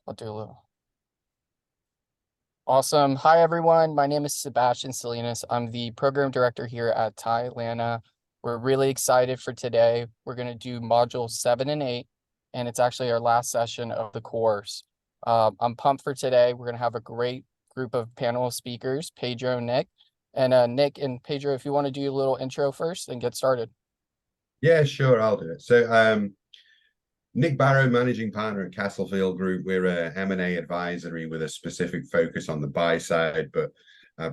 I'll do a little. Awesome. Hi, everyone. My name is Sebastian Salinas. I'm the program director here at Atlanta. We're really excited for today. We're going to do modules 7 and 8, and it's actually our last session of the course. I'm pumped for today. We're going to have a great group of panel speakers, Pedro, Nick. And Nick and Pedro, if you want to do a little intro first and get started. Yeah, sure, I'll do it. Nick Barrow, managing partner at Castlefield Group. We're a M&A advisory with a specific focus on the buy side, but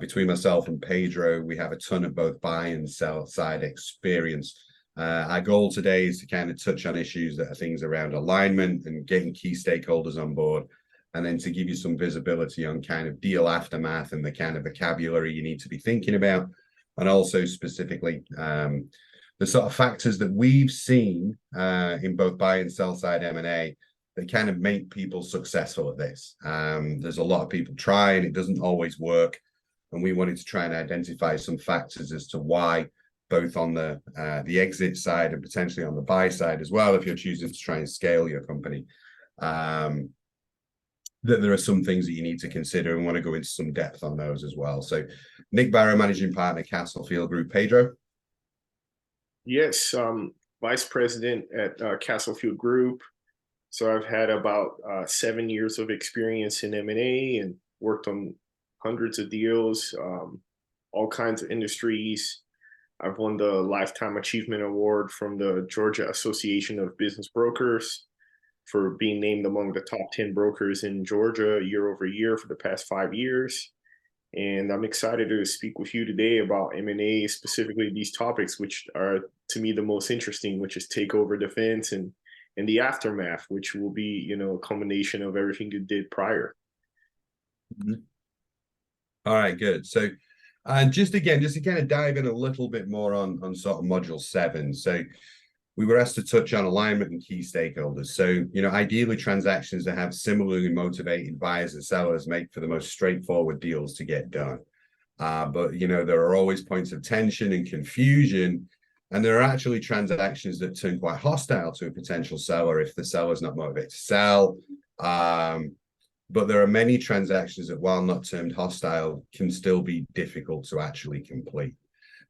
between myself and Pedro, we have a ton of both buy and sell side experience. Our goal today is to kind of touch on issues that are things around alignment and getting key stakeholders on board, and then to give you some visibility on kind of deal aftermath and the kind of vocabulary you need to be thinking about, and also specifically the sort of factors that we've seen in both buy and sell side M&A that kind of make people successful at this. There's a lot of people trying, it doesn't always work. And we wanted to try and identify some factors as to why, both on the exit side and potentially on the buy side as well, if you're choosing to try and scale your company, that there are some things that you need to consider, and want to go into some depth on those as well. So Nick Barrow, managing partner, Castlefield Group. Pedro? Yes, vice president at Castlefield Group. So I've had about 7 years of experience in M&A and worked on hundreds of deals, all kinds of industries. I've won the Lifetime Achievement Award from the Georgia Association of Business Brokers for being named among the top 10 brokers in Georgia year over year for the past 5 years. And I'm excited to speak with you today about M&A, specifically these topics, which are to me the most interesting, which is takeover defense and the aftermath, which will be, a combination of everything you did prior. Mm-hmm. All right, good. So just to kind of dive in a little bit more on sort of module 7. So we were asked to touch on alignment and key stakeholders. So, ideally transactions that have similarly motivated buyers and sellers make for the most straightforward deals to get done. But, there are always points of tension and confusion, and there are actually transactions that turn quite hostile to a potential seller if the seller's not motivated to sell. But there are many transactions that, while not termed hostile, can still be difficult to actually complete.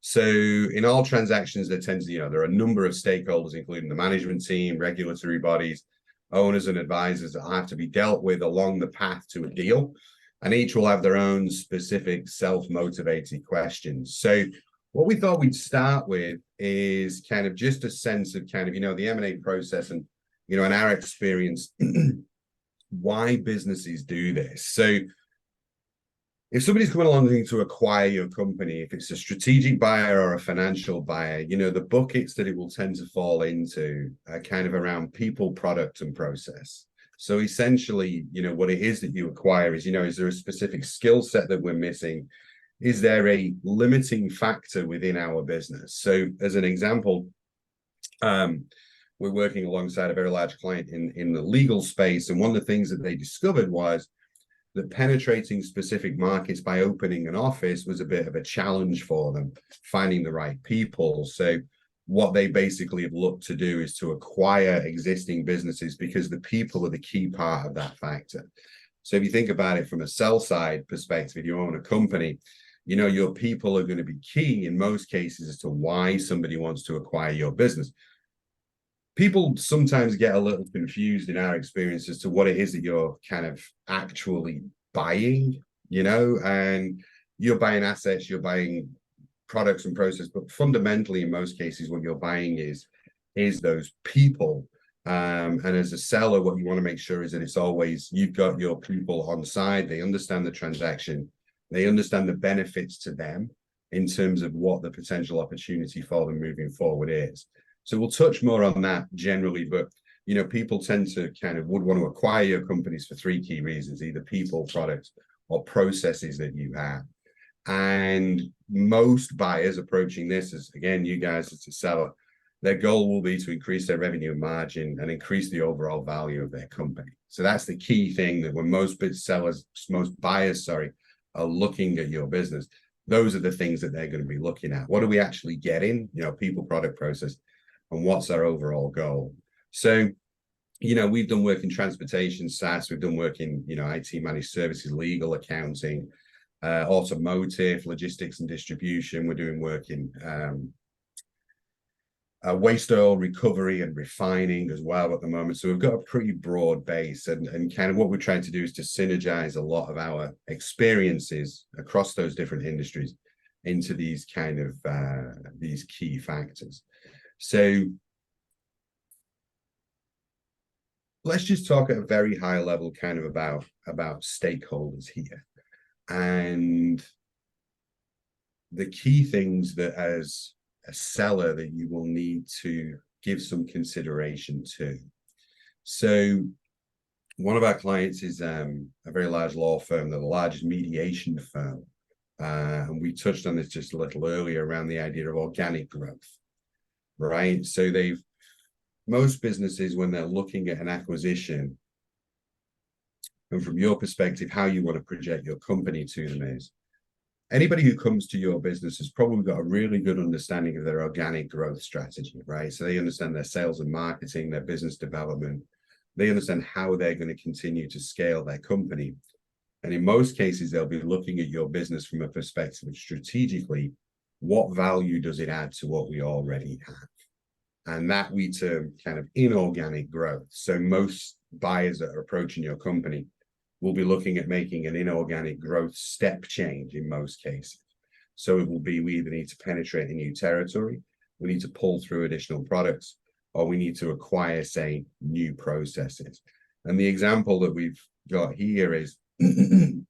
So in all transactions, there are a number of stakeholders, including the management team, regulatory bodies, owners and advisors, that have to be dealt with along the path to a deal. And each will have their own specific self-motivated questions. So what we thought we'd start with is kind of just a sense of kind of, the M&A process and, in our experience, why businesses do this. So if somebody's coming along looking to acquire your company, if it's a strategic buyer or a financial buyer, the buckets that it will tend to fall into are kind of around people, product, and process. So essentially, what it is that you acquire is, is there a specific skill set that we're missing? Is there a limiting factor within our business? So as an example, we're working alongside a very large client in the legal space. And one of the things that they discovered was that penetrating specific markets by opening an office was a bit of a challenge for them, finding the right people. So what they basically have looked to do is to acquire existing businesses, because the people are the key part of that factor. So if you think about it from a sell side perspective, if you own a company, your people are going to be key in most cases as to why somebody wants to acquire your business. People sometimes get a little confused in our experience as to what it is that you're kind of actually buying, and you're buying assets, you're buying products and process, but fundamentally in most cases what you're buying is those people. And as a seller, what you want to make sure is that it's always, you've got your people on side, they understand the transaction, they understand the benefits to them in terms of what the potential opportunity for them moving forward is. So we'll touch more on that generally, but people tend to would want to acquire your companies for 3 key reasons: either people, products, or processes that you have. And most buyers approaching this, as again, you guys as a seller, their goal will be to increase their revenue and margin and increase the overall value of their company. So that's the key thing, that when most buyers are looking at your business, those are the things that they're going to be looking at. What are we actually getting? People, product, process, and what's our overall goal? So you know, we've done work in transportation, SaaS, we've done work in, you know, IT managed services, legal, accounting, automotive, logistics and distribution. We're doing work in waste oil recovery and refining as well at the moment. So we've got a pretty broad base, and kind of what we're trying to do is to synergize a lot of our experiences across those different industries into these kind of these key factors. So let's just talk at a very high level kind of about stakeholders here, and the key things that as a seller that you will need to give some consideration to. So one of our clients is a very large law firm. They're the largest mediation firm. And we touched on this just a little earlier around the idea of organic growth, right? So most businesses, when they're looking at an acquisition, and from your perspective, how you want to project your company to them is, anybody who comes to your business has probably got a really good understanding of their organic growth strategy, right? So they understand their sales and marketing, their business development. They understand how they're going to continue to scale their company. And in most cases, they'll be looking at your business from a perspective of strategically, what value does it add to what we already have? And that we term kind of inorganic growth. So most buyers that are approaching your company will be looking at making an inorganic growth step change in most cases. So it will be, we either need to penetrate a new territory, we need to pull through additional products, or we need to acquire, say, new processes. And the example that we've got here is the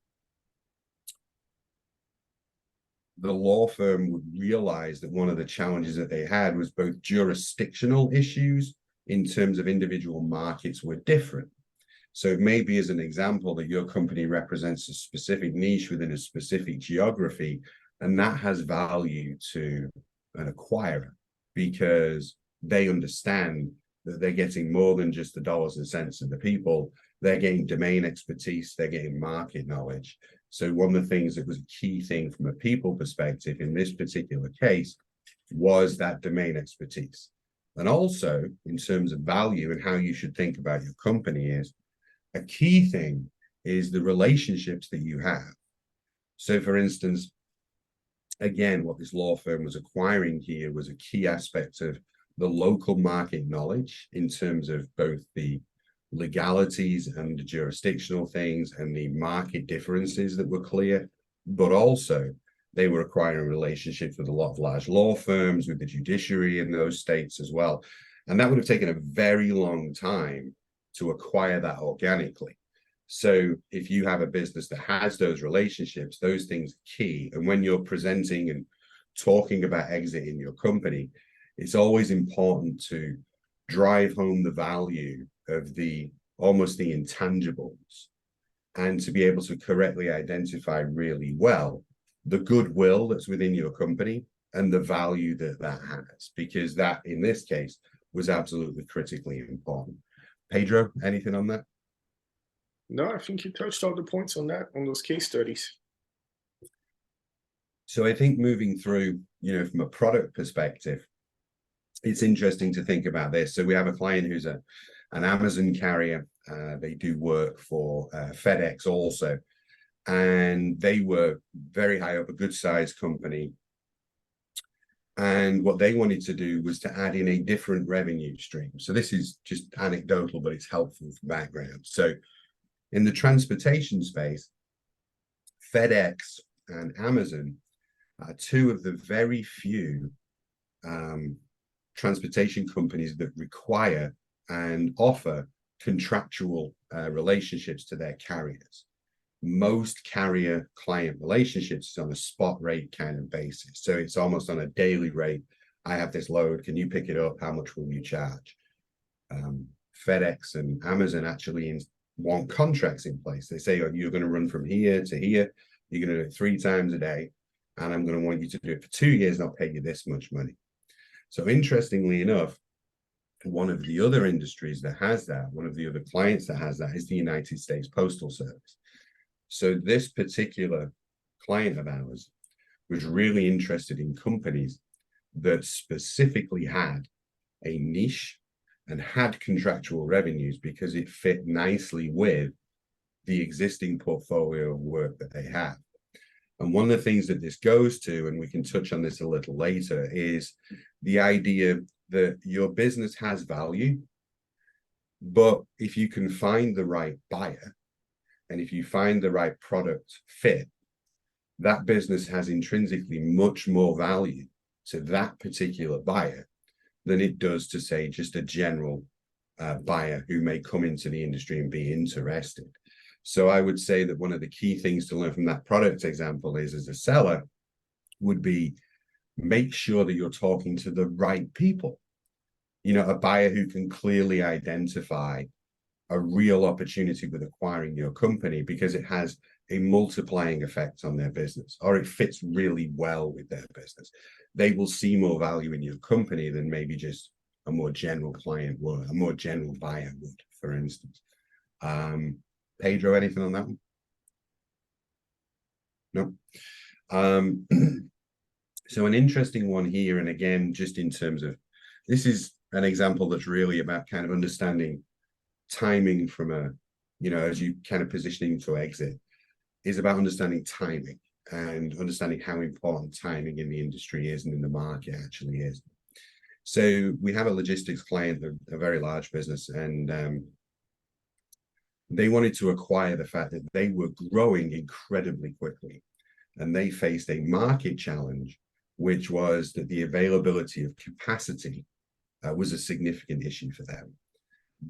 law firm would realize that one of the challenges that they had was both jurisdictional issues in terms of individual markets were different. So it may be, as an example, that your company represents a specific niche within a specific geography, and that has value to an acquirer because they understand that they're getting more than just the dollars and cents of the people. They're getting domain expertise, they're getting market knowledge. So one of the things that was a key thing from a people perspective in this particular case was that domain expertise. And also, in terms of value and how you should think about your company, is a key thing is the relationships that you have. So for instance, again, what this law firm was acquiring here was a key aspect of the local market knowledge in terms of both the legalities and the jurisdictional things and the market differences that were clear, but also they were acquiring relationships with a lot of large law firms, with the judiciary in those states as well. And that would have taken a very long time to acquire that organically. So if you have a business that has those relationships, those things are key. And when you're presenting and talking about exiting your company, it's always important to drive home the value of almost the intangibles, and to be able to correctly identify really well the goodwill that's within your company and the value that has, because that in this case was absolutely critically important. Pedro, anything on that? No, I think you touched all the points on that, on those case studies. So I think moving through, from a product perspective, it's interesting to think about this. So we have a client who's an Amazon carrier. They do work for FedEx also. And they were very high up, a good sized company. And what they wanted to do was to add in a different revenue stream. So this is just anecdotal, but it's helpful for background. So in the transportation space, FedEx and Amazon are two of the very few transportation companies that require and offer contractual relationships to their carriers. Most carrier client relationships is on a spot rate kind of basis. So it's almost on a daily rate. I have this load. Can you pick it up? How much will you charge? FedEx and Amazon actually want contracts in place. They say, oh, you're going to run from here to here. You're going to do it 3 times a day. And I'm going to want you to do it for 2 years and I'll pay you this much money. So interestingly enough, one of the other industries that has that, one of the other clients that has that is the United States Postal Service. So this particular client of ours was really interested in companies that specifically had a niche and had contractual revenues because it fit nicely with the existing portfolio of work that they have. And one of the things that this goes to, and we can touch on this a little later, is the idea that your business has value, but if you can find the right buyer, and if you find the right product fit, that business has intrinsically much more value to that particular buyer than it does to, say, just a general buyer who may come into the industry and be interested. So I would say that one of the key things to learn from that product example is, as a seller, would be make sure that you're talking to the right people. You know, a buyer who can clearly identify a real opportunity with acquiring your company because it has a multiplying effect on their business, or it fits really well with their business. They will see more value in your company than maybe just a more general client would, a more general buyer would, for instance. Pedro, anything on that one? No. So an interesting one here, and again, just in terms of, this is an example that's really about kind of understanding timing from a, you know, as you kind of positioning to exit, is about understanding timing and understanding how important timing in the industry is and in the market actually is. So we have a logistics client, a very large business, and they wanted to acquire the fact that they were growing incredibly quickly, and they faced a market challenge, which was that the availability of capacity was a significant issue for them.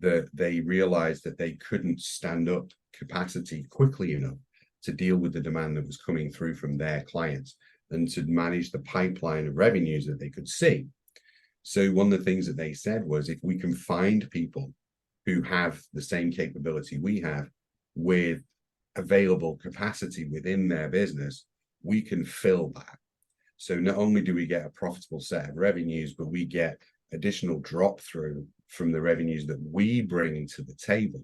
That they realized that they couldn't stand up capacity quickly enough to deal with the demand that was coming through from their clients and to manage the pipeline of revenues that they could see. So one of the things that they said was, if we can find people who have the same capability we have with available capacity within their business, we can fill that. So not only do we get a profitable set of revenues, but we get additional drop through from the revenues that we bring to the table.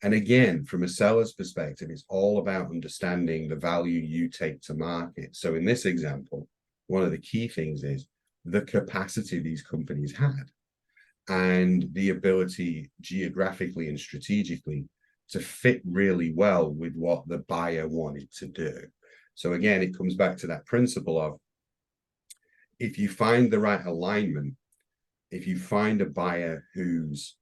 And again, from a seller's perspective, it's all about understanding the value you take to market. So in this example, one of the key things is the capacity these companies had and the ability geographically and strategically to fit really well with what the buyer wanted to do. So again, it comes back to that principle of, if you find the right alignment, if you find a buyer whose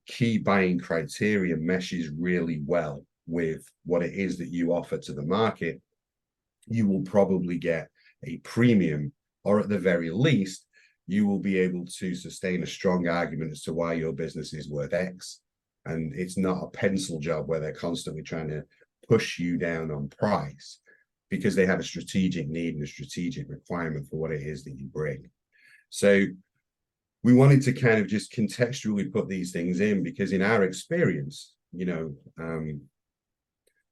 key buying criteria meshes really well with what it is that you offer to the market, you will probably get a premium, or at the very least, you will be able to sustain a strong argument as to why your business is worth X. And it's not a pencil job where they're constantly trying to push you down on price, because they have a strategic need and a strategic requirement for what it is that you bring. So we wanted to kind of just contextually put these things in, because in our experience, you know,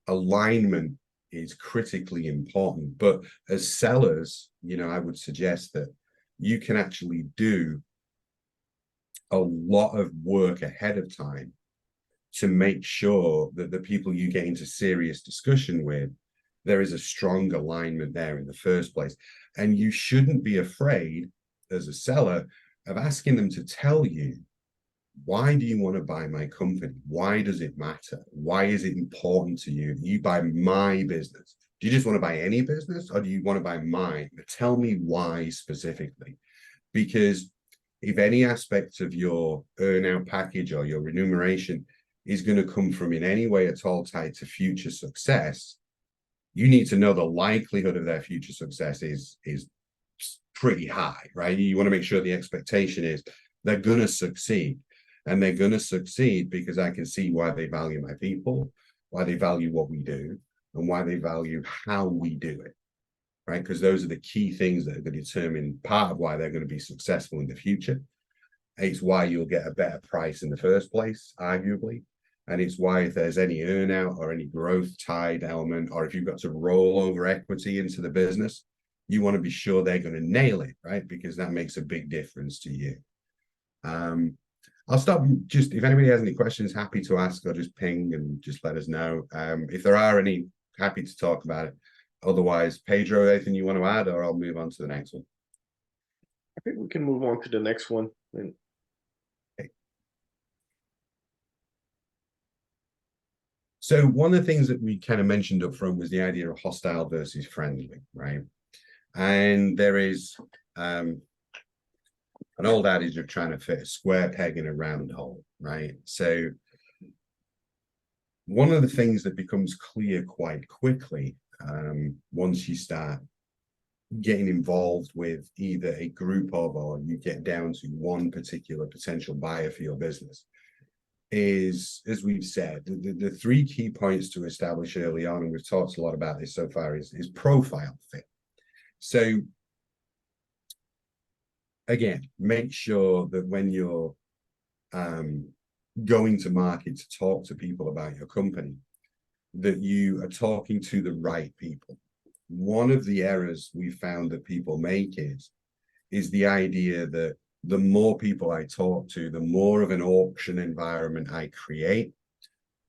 alignment is critically important. But as sellers, you know, I would suggest that you can actually do a lot of work ahead of time to make sure that the people you get into serious discussion with, there is a strong alignment there in the first place. And you shouldn't be afraid as a seller of asking them to tell you, why do you want to buy my company? Why does it matter? Why is it important to you that you buy my business? Do you just want to buy any business, or do you want to buy mine? Tell me why specifically. Because if any aspect of your earn-out package or your remuneration is going to come from in any way at all tied to future success, you need to know the likelihood of their future success is pretty high, right? You want to make sure the expectation is they're going to succeed. And they're going to succeed because I can see why they value my people, why they value what we do, and why they value how we do it, right? Because those are the key things that are going to determine part of why they're going to be successful in the future. It's why you'll get a better price in the first place, arguably. And it's why, if there's any earnout or any growth tied element, or if you've got to roll over equity into the business, you want to be sure they're going to nail it, right? Because that makes a big difference to you. I'll stop. Just if anybody has any questions, happy to ask, or just ping and just let us know. If there are any, happy to talk about it. Otherwise, Pedro, anything you want to add, or I'll move on to the next one? I think we can move on to the next one. And So one of the things that we kind of mentioned up front was the idea of hostile versus friendly, right? And there is an old adage of trying to fit a square peg in a round hole, right? So one of the things that becomes clear quite quickly once you start getting involved with either a group of, or you get down to one particular potential buyer for your business, is, as we've said, the three key points to establish early on, and we've talked a lot about this so far, is profile fit. So again, make sure that when you're going to market to talk to people about your company, that you are talking to the right people. One of the errors we found that people make is the idea that the more people I talk to, the more of an auction environment I create,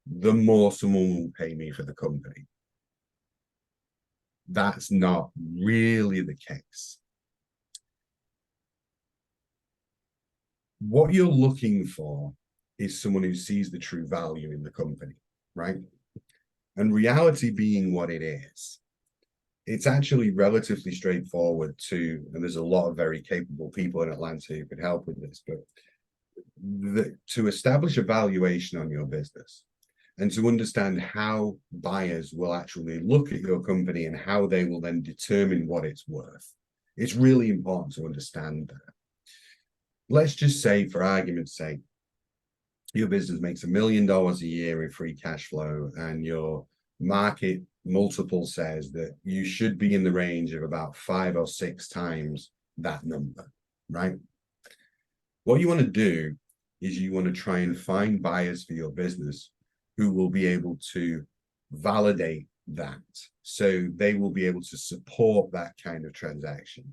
the more someone will pay me for the company. That's not really the case. What you're looking for is someone who sees the true value in the company, right? And reality being what it is, it's actually relatively straightforward to, and there's a lot of very capable people in Atlanta who could help with this, but to establish a valuation on your business and to understand how buyers will actually look at your company and how they will then determine what it's worth. It's really important to understand that. Let's just say, for argument's sake, your business makes $1 million a year in free cash flow, and your market multiple says that you should be in the range of about 5 or 6 times that number, right? What you want to do is you want to try and find buyers for your business who will be able to validate that. So they will be able to support that kind of transaction.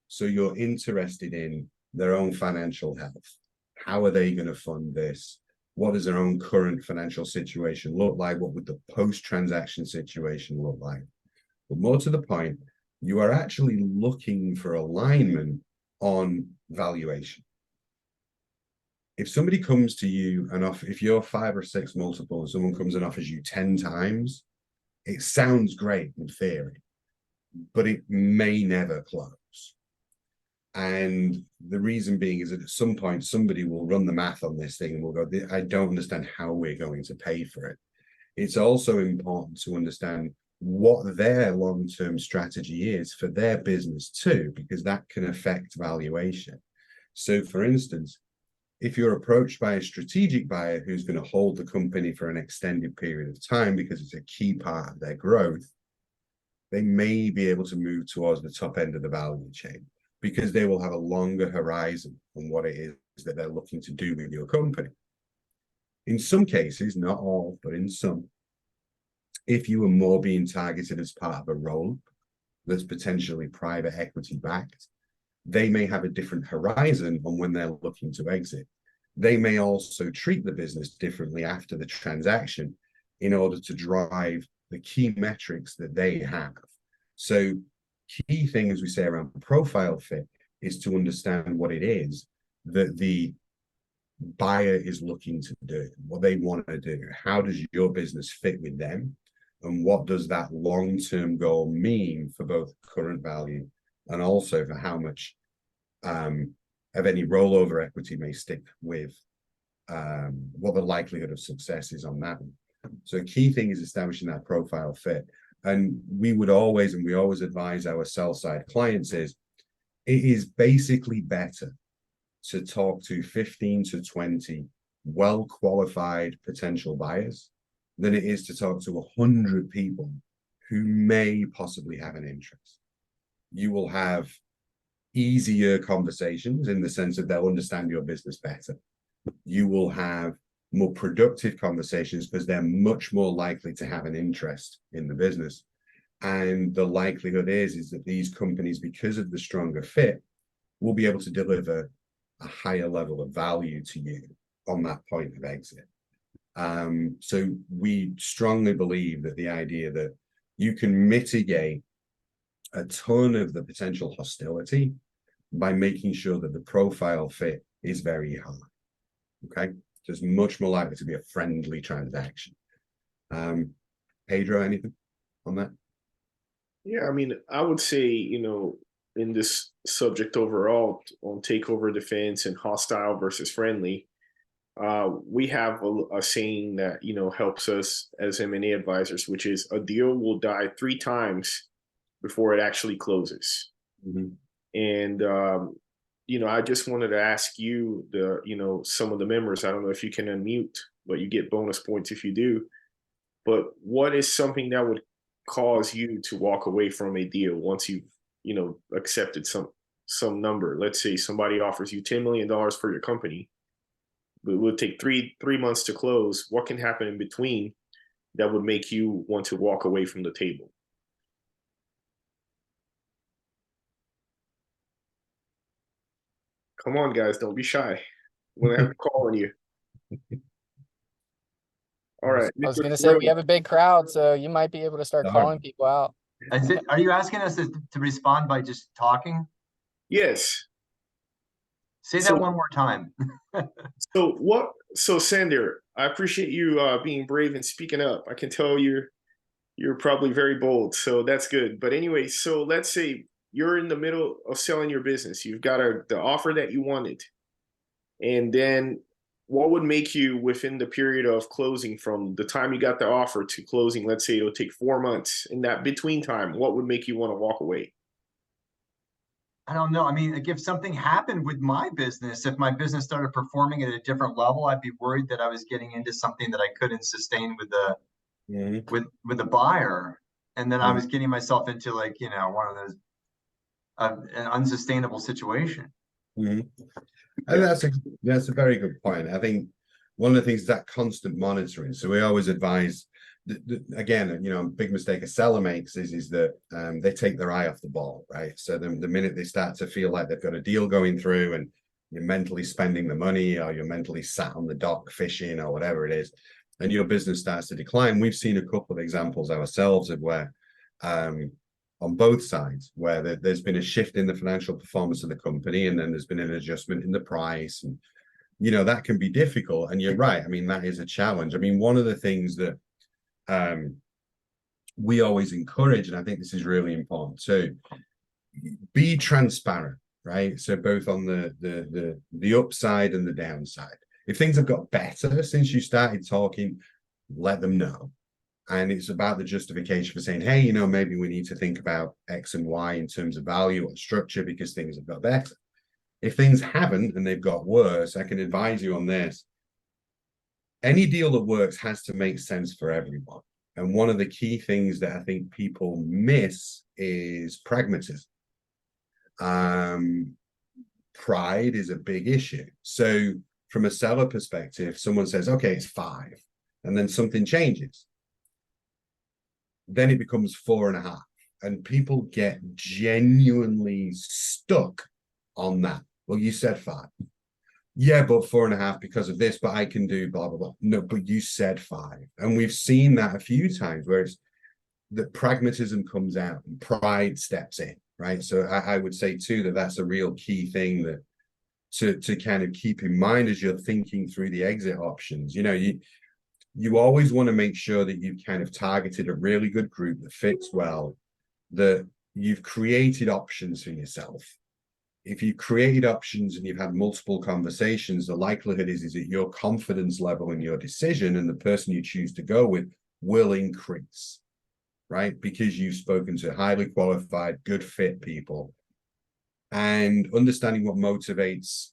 So you're interested in their own financial health. How are they going to fund this? What does their own current financial situation look like? What would the post-transaction situation look like? But more to the point, you are actually looking for alignment on valuation. If somebody comes to you and if you're 5 or 6 multiple and someone comes and offers you 10 times, it sounds great in theory, but it may never close. And the reason being is that at some point, somebody will run the math on this thing and will go, I don't understand how we're going to pay for it. It's also important to understand what their long-term strategy is for their business too, because that can affect valuation. So for instance, if you're approached by a strategic buyer who's going to hold the company for an extended period of time because it's a key part of their growth, they may be able to move towards the top end of the value chain, because they will have a longer horizon on what it is that they're looking to do with your company. In some cases, not all, but in some, if you are more being targeted as part of a roll that's potentially private equity backed, they may have a different horizon on when they're looking to exit. They may also treat the business differently after the transaction in order to drive the key metrics that they have. So key thing, as we say, around profile fit is to understand what it is that the buyer is looking to do, what they want to do. How does your business fit with them? And what does that long-term goal mean for both current value and also for how much of any rollover equity may stick with what the likelihood of success is on that one. So a key thing is establishing that profile fit. And we always advise our sell-side clients is, it is basically better to talk to 15 to 20 well-qualified potential buyers than it is to talk to 100 people who may possibly have an interest. You will have easier conversations in the sense that they'll understand your business better. You will have more productive conversations because they're much more likely to have an interest in the business. And the likelihood is that these companies, because of the stronger fit, will be able to deliver a higher level of value to you on that point of exit. So we strongly believe that the idea that you can mitigate a ton of the potential hostility by making sure that the profile fit is very high. Okay, so it's much more likely to be a friendly transaction. Pedro, anything on that? Yeah, I mean, I would say, in this subject overall on takeover defense and hostile versus friendly, we have a saying that, helps us as M&A advisors, which is a deal will die 3 times before it actually closes. Mm-hmm. And, I just wanted to ask you, some of the members, I don't know if you can unmute, but you get bonus points if you do. But what is something that would cause you to walk away from a deal once you've, accepted some number? Let's say somebody offers you $10 million for your company, but it would take three months to close. What can happen in between that would make you want to walk away from the table? Come on, guys, don't be shy. I'm gonna have to call on you. All right, I was Mr. gonna say, we Ferreira. have a big crowd, so you might be able to start All calling right. people out. Are you asking us to respond by just talking? Yes. Say that So- one more time. So Sander, I appreciate you being brave and speaking up. I can tell you're probably very bold, so that's good. But anyway, so let's say you're in the middle of selling your business. You've got the offer that you wanted. And then what would make you, within the period of closing, from the time you got the offer to closing, let's say it'll take 4 months, in that between time, what would make you want to walk away? I don't know. I mean, like, if something happened with my business, if my business started performing at a different level, I'd be worried that I was getting into something that I couldn't sustain with the with the buyer, and then I was getting myself into, like, one of those an unsustainable situation. Mm-hmm. And that's a very good point. I think one of the things is that constant monitoring. So we always advise, again, a big mistake a seller makes is that they take their eye off the ball, right? So the minute they start to feel like they've got a deal going through and you're mentally spending the money, or you're mentally sat on the dock fishing or whatever it is, and your business starts to decline. We've seen a couple of examples ourselves of where on both sides, where there's been a shift in the financial performance of the company, and then there's been an adjustment in the price, and that can be difficult. And you're right, I mean, that is a challenge. I mean, one of the things that we always encourage, and I think this is really important too, be transparent, right? So both on the upside and the downside. If things have got better since you started talking, let them know. And it's about the justification for saying, hey, maybe we need to think about X and Y in terms of value or structure because things have got better. If things haven't and they've got worse, I can advise you on this. Any deal that works has to make sense for everyone. And one of the key things that I think people miss is pragmatism. Pride is a big issue. So from a seller perspective, someone says, okay, it's 5, and then something changes. Then it becomes 4.5, and people get genuinely stuck on that. Well, you said 5. Yeah, but 4.5 because of this, but I can do blah, blah, blah. No, but you said 5. And we've seen that a few times where it's that pragmatism comes out and pride steps in, right? So I would say too that that's a real key thing that to kind of keep in mind as you're thinking through the exit options. You always want to make sure that you've kind of targeted a really good group that fits well, that you've created options for yourself. If you've created options and you've had multiple conversations, the likelihood is that your confidence level in your decision and the person you choose to go with will increase, right? Because you've spoken to highly qualified, good fit people, and understanding what motivates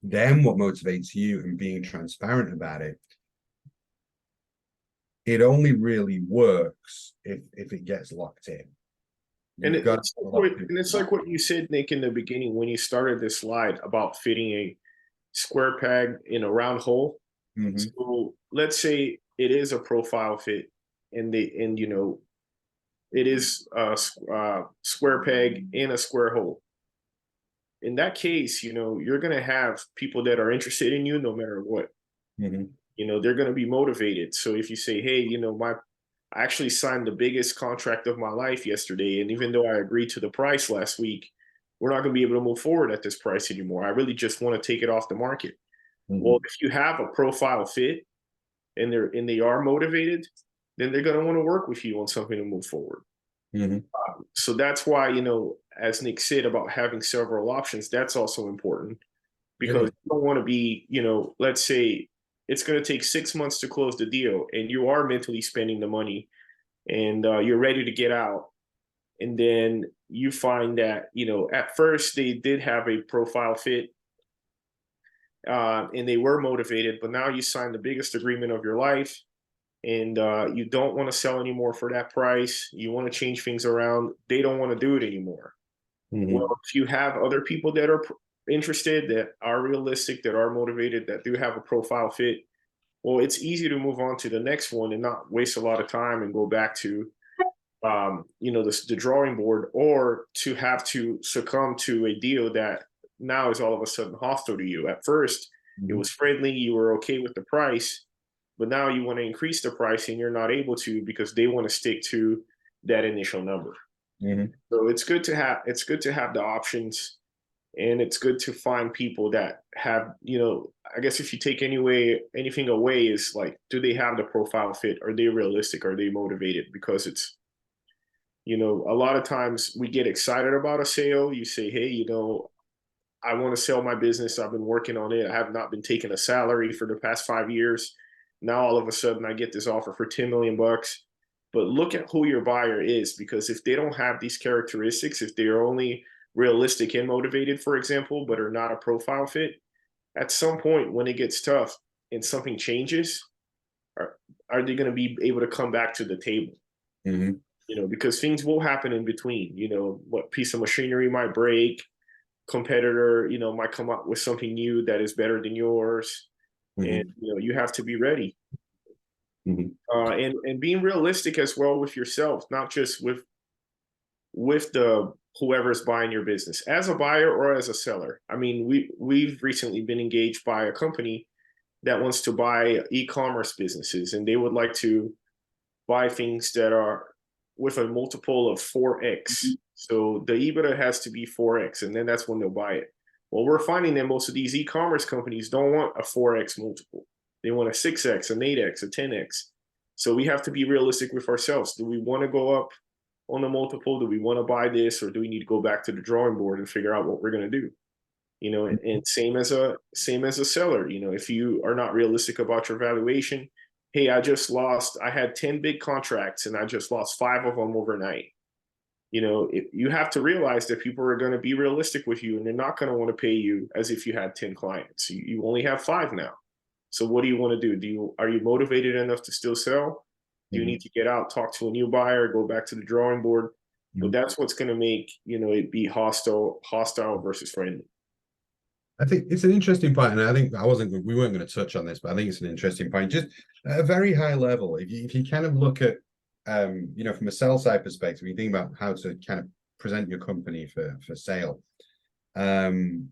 them, what motivates you, and being transparent about it. It only really works if it gets locked in. And it's like what you said, Nick, in the beginning when you started this slide about fitting a square peg in a round hole. Mm-hmm. So let's say it is a profile fit, and it is a square peg in a square hole. In that case, you're gonna have people that are interested in you no matter what. Mm-hmm. They're gonna be motivated. So if you say, hey, I actually signed the biggest contract of my life yesterday, and even though I agreed to the price last week, we're not going to be able to move forward at this price anymore. I really just want to take it off the market. Mm-hmm. Well, if you have a profile fit, and they are motivated, then they're going to want to work with you on something to move forward. So that's why, you know, as Nick said about having several options, that's also important, because you don't want to be, you know, let's say it's going to take 6 months to close the deal and you are mentally spending the money and you're ready to get out. And then you find that, you know, at first they did have a profile fit and they were motivated, but now you signed the biggest agreement of your life and you don't want to sell anymore for that price. You want to change things around. They don't want to do it anymore. Well, if you have other people that are interested, that are realistic, that are motivated, that do have a profile fit, well, it's easy to move on to the next one and not waste a lot of time and go back to, you know, the drawing board, or to have to succumb to a deal that now is all of a sudden hostile to you. At first, it was friendly, you were okay with the price, but now you want to increase the price and you're not able to because they want to stick to that initial number. So it's good to have the options, and it's good to find people that have, you know, I guess if you take anything away is like, do they have the profile fit? Are they realistic? Are they motivated? Because it's, you know, a lot of times we get excited about a sale. You say, hey, you know, I want to sell my business. I've been working on it. I have not been taking a salary for the past 5 years. Now all of a sudden I get this offer for 10 million bucks. But look at who your buyer is, because if they don't have these characteristics, if they're only realistic and motivated, for example, but are not a profile fit, at some point when it gets tough and something changes, are they going to be able to come back to the table? You know, because things will happen in between. You know, what piece of machinery might break, competitor, you know, might come up with something new that is better than yours, and you know, you have to be ready. And being realistic as well with yourself, not just with the whoever's buying your business, as a buyer or as a seller. I mean, we've recently been engaged by a company that wants to buy e-commerce businesses, and they would like to buy things that are with a multiple of 4x. So the EBITDA has to be 4x, and then that's when they'll buy it. Well, we're finding that most of these e-commerce companies don't want a 4x multiple. They want a 6x, an 8x, a 10x. So we have to be realistic with ourselves. Do we want to go up on the multiple? Do we want to buy this, or do we need to go back to the drawing board and figure out what we're going to do? You know, and same as a seller. You know, if you are not realistic about your valuation, hey, I had 10 big contracts and I just lost 5 of them overnight. You know, you have to realize that people are going to be realistic with you, and they're not going to want to pay you as if you had 10 clients. You only have 5 now. So what do you want to do? Are you motivated enough to still sell? Do you need to get out, talk to a new buyer, go back to the drawing board? But that's what's going to make, you know, it be hostile versus friendly. I think it's an interesting point, and I think we weren't going to touch on this, but I think it's an interesting point. Just at a very high level, if you kind of look at, you know, from a sell side perspective, you think about how to kind of present your company for sale. Probably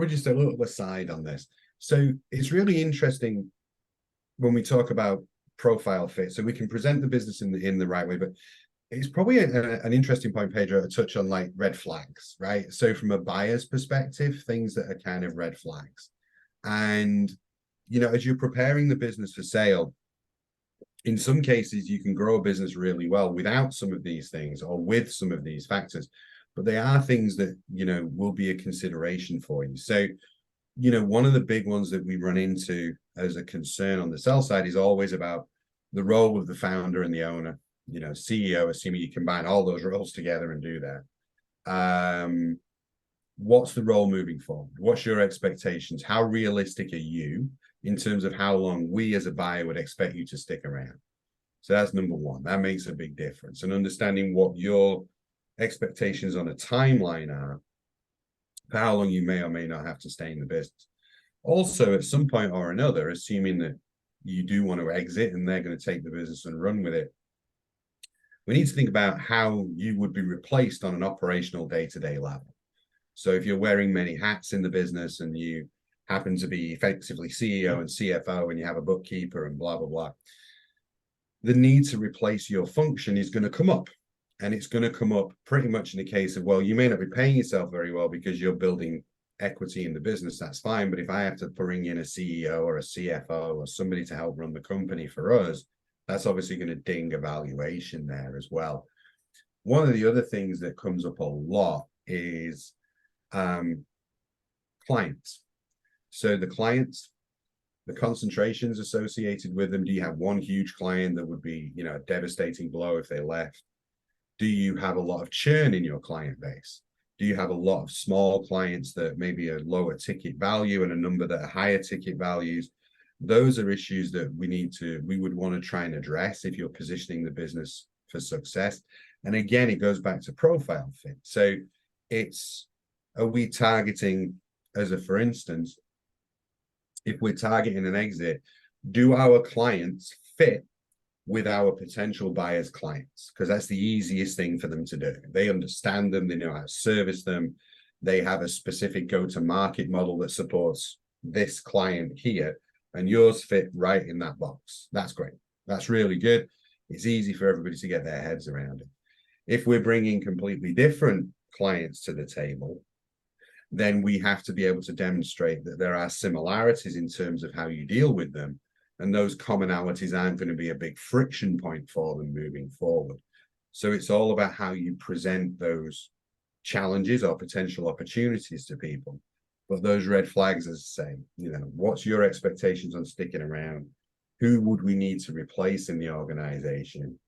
just a little aside on this. So it's really interesting when we talk about profile fit. So we can present the business in the right way, but it's probably an interesting point, Pedro, to touch on like red flags, right? So from a buyer's perspective, things that are kind of red flags. And, you know, as you're preparing the business for sale, in some cases, you can grow a business really well without some of these things or with some of these factors, but they are things that, you know, will be a consideration for you. So, you know, one of the big ones that we run into as a concern on the sell side is always about the role of the founder and the owner. You know, CEO, assuming you combine all those roles together and do that. What's the role moving forward? What's your expectations? How realistic are you in terms of how long we as a buyer would expect you to stick around? So that's number one. That makes a big difference. And understanding what your expectations on a timeline are, for how long you may or may not have to stay in the business. Also, at some point or another, assuming that you do want to exit and they're going to take the business and run with it, we need to think about how you would be replaced on an operational day-to-day level. So if you're wearing many hats in the business and you happen to be effectively CEO and CFO and you have a bookkeeper and blah, blah, blah, the need to replace your function is going to come up. And it's going to come up pretty much in the case of, well, you may not be paying yourself very well because you're building equity in the business, that's fine. But if I have to bring in a CEO or a CFO or somebody to help run the company for us, that's obviously going to ding a valuation there as well. One of the other things that comes up a lot is clients. So the clients, the concentrations associated with them. Do you have one huge client that would be, you know, a devastating blow if they left? Do you have a lot of churn in your client base? Do you have a lot of small clients that maybe are lower ticket value and a number that are higher ticket values? Those are issues that we would want to try and address if you're positioning the business for success. And again, it goes back to profile fit. So are we targeting, as a for instance, if we're targeting an exit, do our clients fit with our potential buyers' clients? Because that's the easiest thing for them to do. They understand them, they know how to service them, they have a specific go-to-market model that supports this client here, and yours fit right in that box. That's great. That's really good. It's easy for everybody to get their heads around it. If we're bringing completely different clients to the table, then we have to be able to demonstrate that there are similarities in terms of how you deal with them. And those commonalities aren't going to be a big friction point for them moving forward. So it's all about how you present those challenges or potential opportunities to people. But those red flags, as I say, you know, what's your expectations on sticking around? Who would we need to replace in the organization?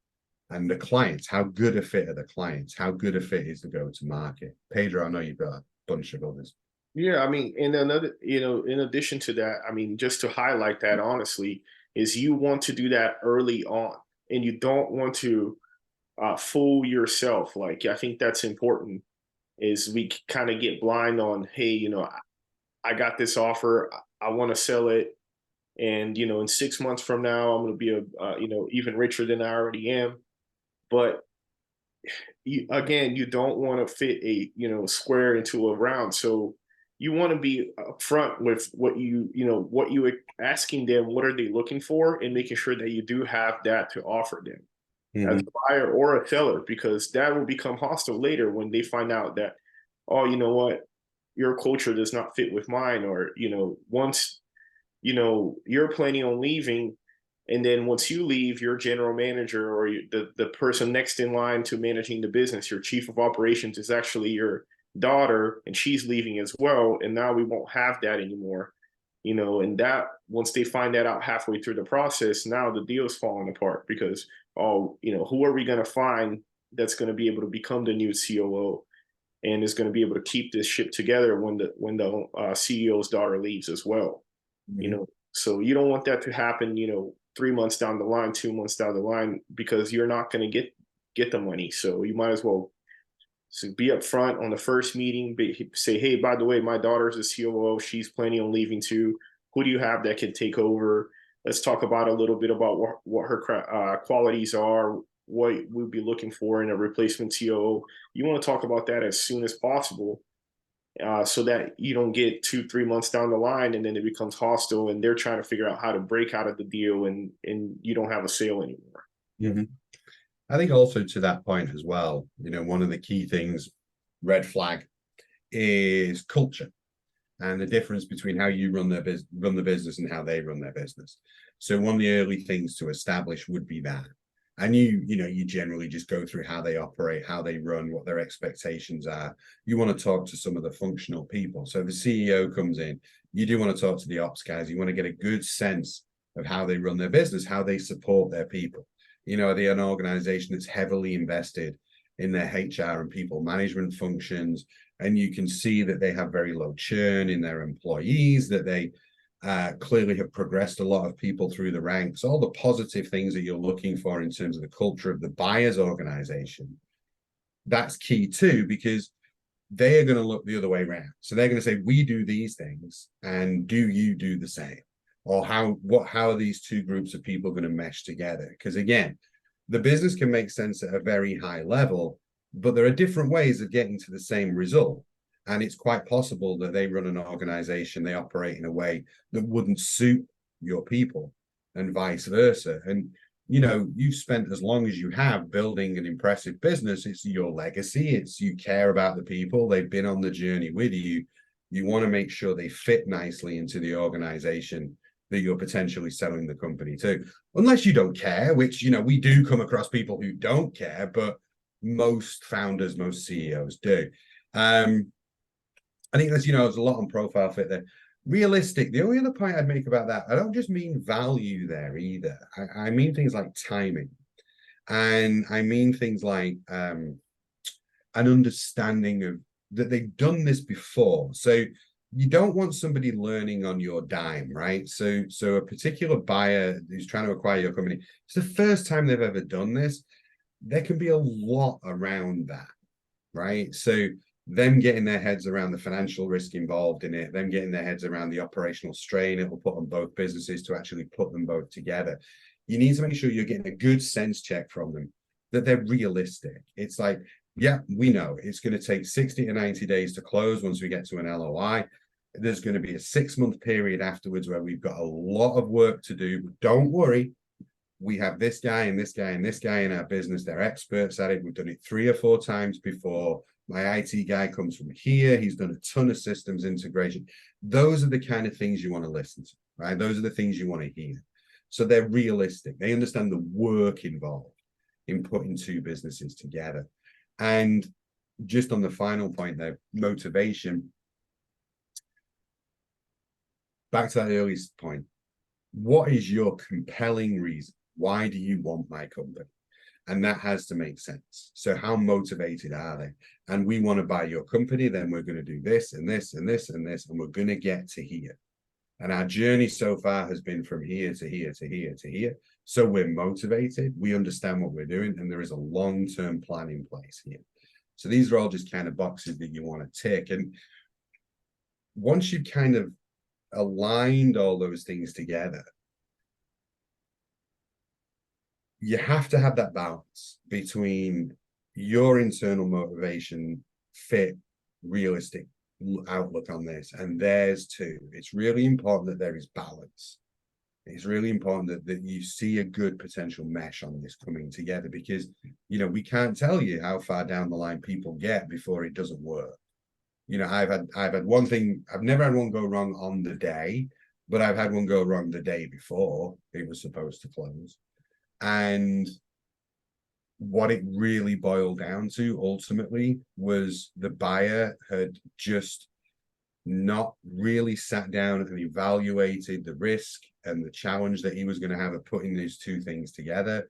And the clients, how good a fit are the clients? How good a fit is the go-to-market? Pedro, I know you've got a bunch of others. Yeah, I mean, and another, you know, in addition to that, I mean, just to highlight that honestly, is you want to do that early on, and you don't want to fool yourself. Like, I think that's important. Is we kind of get blind on, hey, you know, I got this offer, I want to sell it, and you know, in 6 months from now, I'm going to be you know, even richer than I already am. But again, you don't want to fit a, you know, square into a round. So you want to be upfront with what what you asking them, what are they looking for, and making sure that you do have that to offer them as a buyer or a seller, because that will become hostile later when they find out that, oh, you know what, your culture does not fit with mine, or, you know, once, you know, you're planning on leaving, and then once you leave, your general manager or the person next in line to managing the business, your chief of operations, is actually your daughter, and she's leaving as well. And now we won't have that anymore, you know, and that once they find that out halfway through the process, now the deal's falling apart because, oh, you know, who are we going to find that's going to be able to become the new COO and is going to be able to keep this ship together when the CEO's daughter leaves as well, you know? So you don't want that to happen, you know, 3 months down the line, 2 months down the line, because you're not going to get the money. So you might as well be upfront on the first meeting, say, hey, by the way, my daughter's a COO. She's planning on leaving too. Who do you have that can take over? Let's talk about a little bit about what her qualities are, what we'll be looking for in a replacement COO. You want to talk about that as soon as possible, so that you don't get 2-3 months down the line and then it becomes hostile and they're trying to figure out how to break out of the deal and you don't have a sale anymore. I think also to that point as well, you know, one of the key things, red flag, is culture and the difference between how you run the business and how they run their business. So one of the early things to establish would be that. And you generally just go through how they operate, how they run, what their expectations are. You want to talk to some of the functional people. So the CEO comes in, you do want to talk to the ops guys. You want to get a good sense of how they run their business, how they support their people. You know, are they an organization that's heavily invested in their HR and people management functions? And you can see that they have very low churn in their employees, that they clearly have progressed a lot of people through the ranks, all the positive things that you're looking for in terms of the culture of the buyer's organization. That's key too, because they are going to look the other way around. So they're going to say, we do these things, and do you do the same? Or how are these two groups of people going to mesh together? Because again, the business can make sense at a very high level, but there are different ways of getting to the same result. And it's quite possible that they run an organization, they operate in a way that wouldn't suit your people and vice versa. And, you know, you've spent as long as you have building an impressive business. It's your legacy. It's you care about the people. They've been on the journey with you. You want to make sure they fit nicely into the organization that you're potentially selling the company to. Unless you don't care, which, you know, we do come across people who don't care, but most founders, most CEOs do. I think that's, you know, there's a lot on profile fit there. Realistic, the only other point I'd make about that, I don't just mean value there either. I mean things like timing. And I mean things like an understanding of that they've done this before. So you don't want somebody learning on your dime, right? So a particular buyer who's trying to acquire your company, it's the first time they've ever done this. There can be a lot around that, right? So them getting their heads around the financial risk involved in it, them getting their heads around the operational strain it will put on both businesses to actually put them both together. You need to make sure you're getting a good sense check from them that they're realistic. It's like, yeah, we know it's going to take 60 to 90 days to close once we get to an LOI. There's going to be a 6-month period afterwards where we've got a lot of work to do. But don't worry. We have this guy and this guy and this guy in our business. They're experts at it. We've done it 3 or 4 times before. My IT guy comes from here. He's done a ton of systems integration. Those are the kind of things you want to listen to, right? Those are the things you want to hear. So they're realistic. They understand the work involved in putting 2 businesses together. And just on the final point there, motivation. Back to that earliest point. What is your compelling reason? Why do you want my company? And that has to make sense. So how motivated are they? And we want to buy your company, then we're going to do this and this and this and this, and we're going to get to here. And our journey so far has been from here to here to here to here. So we're motivated, we understand what we're doing, and there is a long-term plan in place here. So these are all just kind of boxes that you want to tick. And once you've kind of aligned all those things together, you have to have that balance between your internal motivation, fit, realistic outlook on this, and theirs too. It's really important that there is balance. It's really important that you see a good potential mesh on this coming together, because, you know, we can't tell you how far down the line people get before it doesn't work. You know, I've had one thing, I've never had one go wrong on the day, but I've had one go wrong the day before it was supposed to close. And what it really boiled down to ultimately was the buyer had just not really sat down and evaluated the risk and the challenge that he was going to have of putting these 2 things together.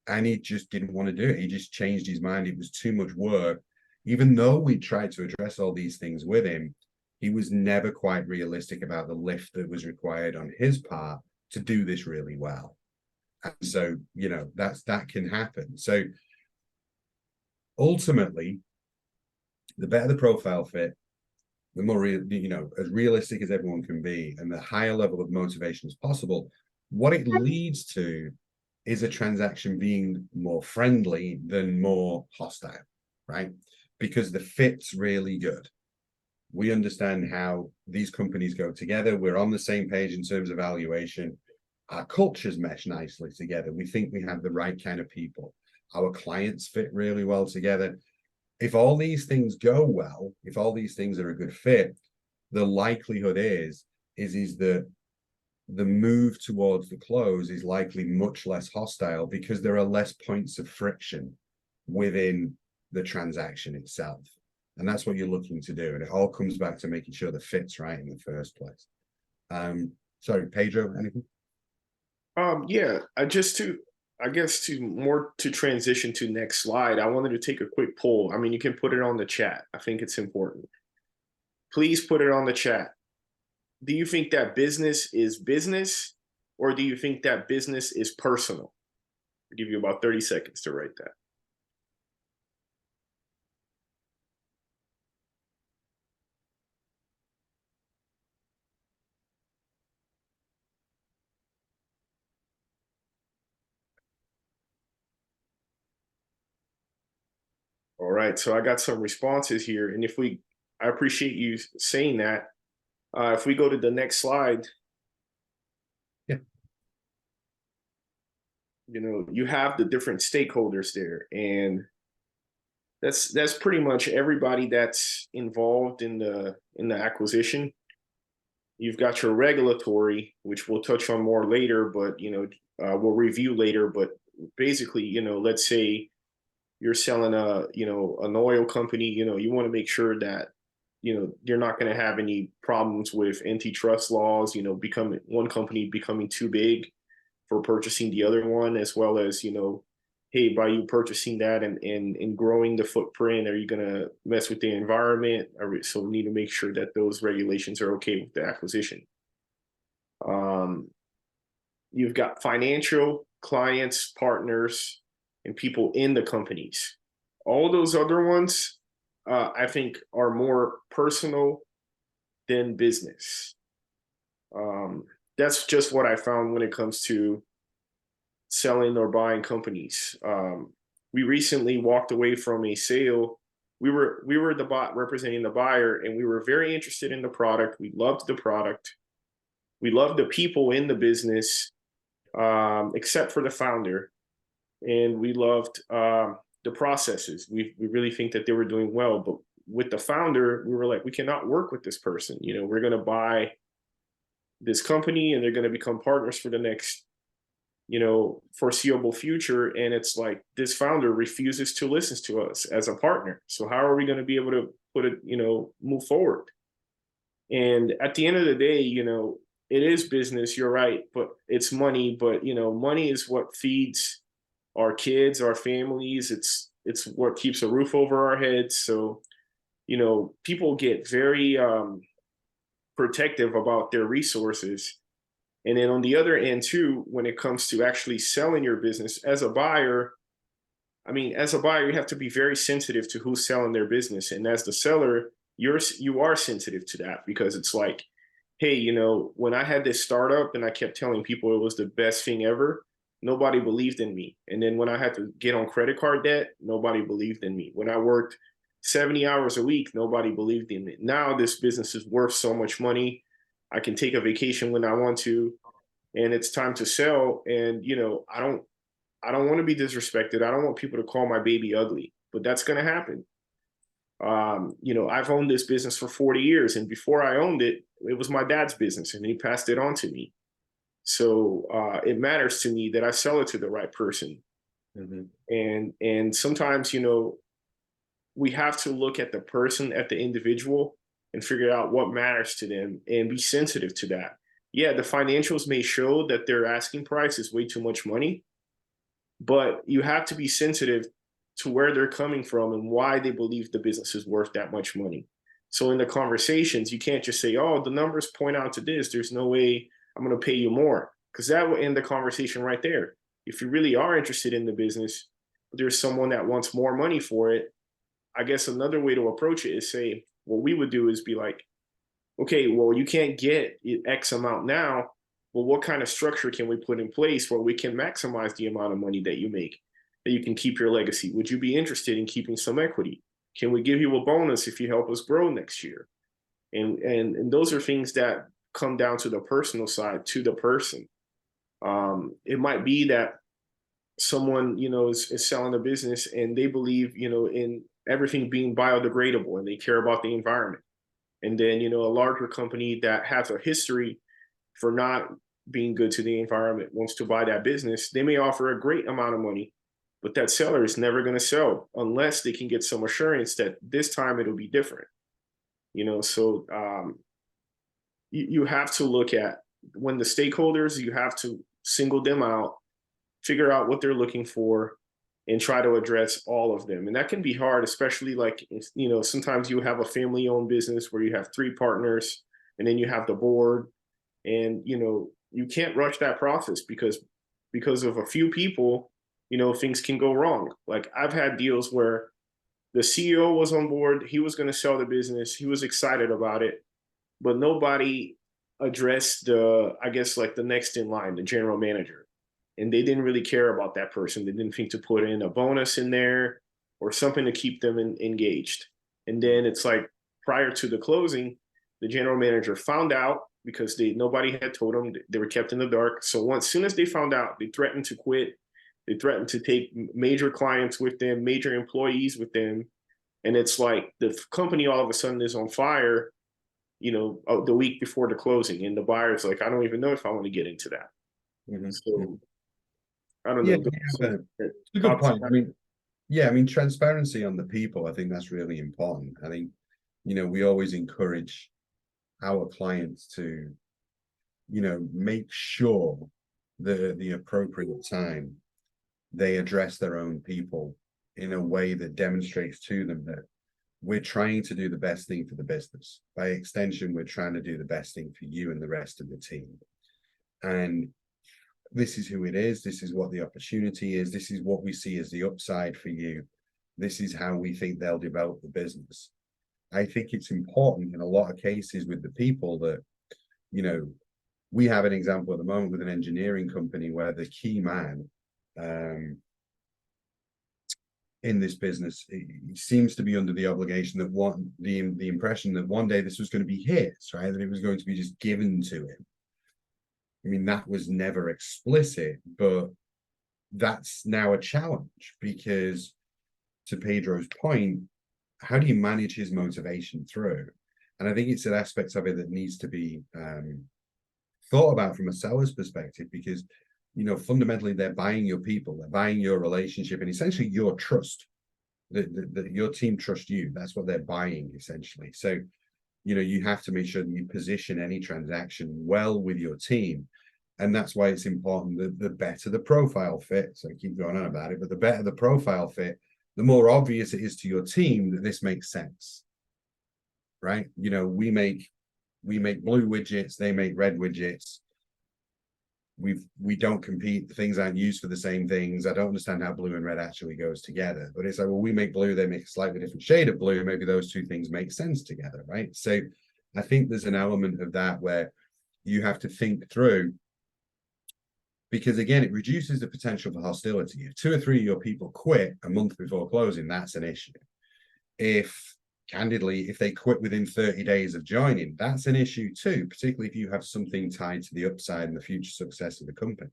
And he just didn't want to do it. He just changed his mind. It was too much work. Even though we tried to address all these things with him, he was never quite realistic about the lift that was required on his part to do this really well. And so, you know, that can happen. So ultimately, the better the profile fit, the more you know, as realistic as everyone can be, and the higher level of motivation as possible, what it leads to is a transaction being more friendly than more hostile, right? Because the fit's really good. We understand how these companies go together. We're on the same page in terms of valuation. Our cultures mesh nicely together. We think we have the right kind of people. Our clients fit really well together. If all these things go well, if all these things are a good fit, the likelihood is that the move towards the close is likely much less hostile, because there are less points of friction within the transaction itself. And that's what you're looking to do. And it all comes back to making sure the fit's right in the first place. Sorry, Pedro, anything? Yeah, I guess to transition to next slide, I wanted to take a quick poll. I mean, you can put it on the chat. I think it's important. Please put it on the chat. Do you think that business is business, or do you think that business is personal? I'll give you about 30 seconds to write that. All right, so I got some responses here, and I appreciate you saying that. If we go to the next slide, yeah, you know, you have the different stakeholders there, and that's pretty much everybody that's involved in the acquisition. You've got your regulatory, which we'll touch on more later, but we'll review later. But basically, let's say you're selling an oil company, you want to make sure that you're not going to have any problems with antitrust laws, becoming one company becoming too big for purchasing the other one, as well as hey, by you purchasing that and growing the footprint, are you going to mess with the environment? So we need to make sure that those regulations are okay with the acquisition. You've got financial, clients, partners, and people in the companies. All those other ones, I think, are more personal than business. That's just what I found when it comes to selling or buying companies. We recently walked away from a sale. We were the bot representing the buyer, and we were very interested in the product. We loved the product. We loved the people in the business, except for the founder, and we loved the processes. We really think that they were doing well, but with the founder, we were like, we cannot work with this person. We're going to buy this company, and they're going to become partners for the next foreseeable future. And it's like, this founder refuses to listen to us as a partner. So how are we going to be able to put it, move forward? And at the end of the day, it is business, you're right, but it's money. But, money is what feeds our kids, our families. It's what keeps a roof over our heads. So, people get very protective about their resources. And then on the other end too, when it comes to actually selling your business as a buyer, you have to be very sensitive to who's selling their business. And as the seller, you are sensitive to that, because it's like, hey, when I had this startup and I kept telling people it was the best thing ever, nobody believed in me. And then when I had to get on credit card debt, nobody believed in me. When I worked 70 hours a week, nobody believed in me. Now this business is worth so much money. I can take a vacation when I want to, and it's time to sell. And, I don't want to be disrespected. I don't want people to call my baby ugly, but that's going to happen. I've owned this business for 40 years, and before I owned it, it was my dad's business, and he passed it on to me. So it matters to me that I sell it to the right person. Mm-hmm. And sometimes, we have to look at the person, at the individual, and figure out what matters to them and be sensitive to that. Yeah, the financials may show that their asking price is way too much money, but you have to be sensitive to where they're coming from and why they believe the business is worth that much money. So in the conversations, you can't just say, oh, the numbers point out to this, there's no way I'm going to pay you more, because that will end the conversation right there. If you really are interested in the business, but there's someone that wants more money for it, I guess another way to approach it is say, what we would do is be like, okay, well, you can't get X amount now. Well, what kind of structure can we put in place where we can maximize the amount of money that you make, that you can keep your legacy? Would you be interested in keeping some equity? Can we give you a bonus if you help us grow next year? And those are things that come down to the personal side, to the person. It might be that someone, is selling a business and they believe, in everything being biodegradable, and they care about the environment. And then, a larger company that has a history for not being good to the environment wants to buy that business. They may offer a great amount of money, but that seller is never going to sell unless they can get some assurance that this time it'll be different. So you have to look at, when the stakeholders, you have to single them out, figure out what they're looking for, and try to address all of them. And that can be hard, especially like, sometimes you have a family-owned business where you have 3 partners, and then you have the board, and, you can't rush that process because of a few people, things can go wrong. Like, I've had deals where the CEO was on board, he was going to sell the business, he was excited about it, but nobody addressed the next in line, the general manager. And they didn't really care about that person. They didn't think to put in a bonus in there or something to keep them engaged. And then it's like, prior to the closing, the general manager found out, because nobody had told them. They were kept in the dark. So as soon as they found out, they threatened to quit. They threatened to take major clients with them, major employees with them. And it's like the company all of a sudden is on fire, you know, the week before the closing, and the buyer's like, I don't even know if I want to get into that. So I don't Yeah, know. it's a good point. I mean, yeah, I mean, transparency on the people, I think that's really important. I think, you know, we always encourage our clients to, you know, make sure that at the appropriate time they address their own people in a way that demonstrates to them that we're trying to do the best thing for the business. By extension, we're trying to do the best thing for you and the rest of the team. And this is who it is. This is what the opportunity is. This is what we see as the upside for you. This is how we think they'll develop the business. I think it's important in a lot of cases with the people that, you know, we have an example at the moment with an engineering company where the key man in this business, he seems to be under the obligation that the impression that one day this was going to be his, right? That it was going to be just given to him. I mean, that was never explicit, but that's now a challenge because, to Pedro's point, how do you manage his motivation through? And I think it's an aspect of it that needs to be thought about from a seller's perspective, because, you know, fundamentally they're buying your people, they're buying your relationship, and essentially your trust. That your team trusts you. That's what they're buying essentially. So, you know, you have to make sure that you position any transaction well with your team. And that's why it's important that the better the profile fit, so I keep going on about it, but the better the profile fit, the more obvious it is to your team that this makes sense, right? You know, we make blue widgets, they make red widgets. We don't compete, the things aren't used for the same things. I don't understand how blue and red actually goes together, but it's like, well, we make blue, they make a slightly different shade of blue, maybe those two things make sense together, right? So I think there's an element of that where you have to think through, because again, it reduces the potential for hostility. If 2 or 3 of your people quit a month before closing, that's an issue. Candidly, if they quit within 30 days of joining, that's an issue too, particularly if you have something tied to the upside and the future success of the company.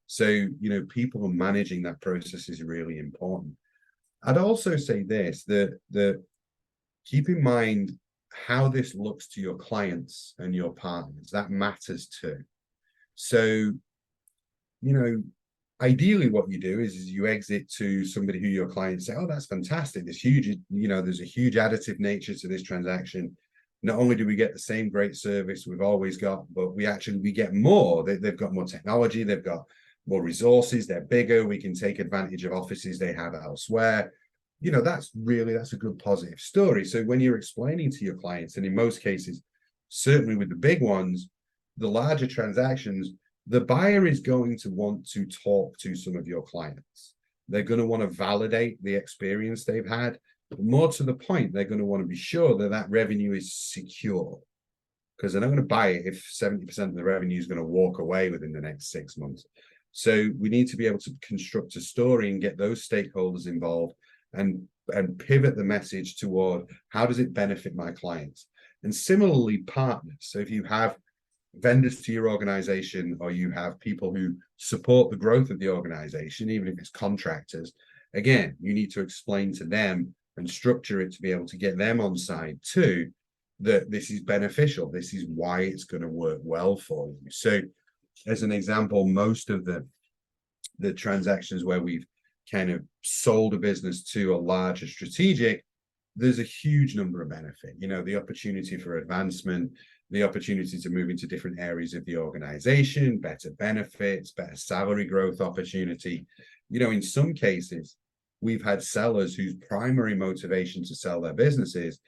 So, you know, people managing that process is really important. I'd also say this, that keep in mind how this looks to your clients and your partners. That matters too. So, you know, ideally what you do is you exit to somebody who your clients say, oh, that's fantastic. There's huge, you know, there's a huge additive nature to this transaction. Not only do we get the same great service we've always got, but we get more. They've got more technology, they've got more resources, they're bigger, we can take advantage of offices they have elsewhere. You know, that's a good positive story. So when you're explaining to your clients, and in most cases, certainly with the big ones, the larger transactions, the buyer is going to want to talk to some of your clients. They're going to want to validate the experience they've had. But more to the point, they're going to want to be sure that that revenue is secure, because they're not going to buy it if 70% of the revenue is going to walk away within the next 6 months. So we need to be able to construct a story and get those stakeholders involved and pivot the message toward how does it benefit my clients? And similarly, partners. So if you have vendors to your organization, or you have people who support the growth of the organization, even if it's contractors, again, you need to explain to them and structure it to be able to get them on side too, that this is beneficial. This is why it's going to work well for you. So as an example, most of the transactions where we've kind of sold a business to a larger strategic, there's a huge number of benefit, you know, the opportunity for advancement, the opportunity to move into different areas of the organization, better benefits, better salary growth opportunity. You know, in some cases, we've had sellers whose primary motivation to sell their businesses,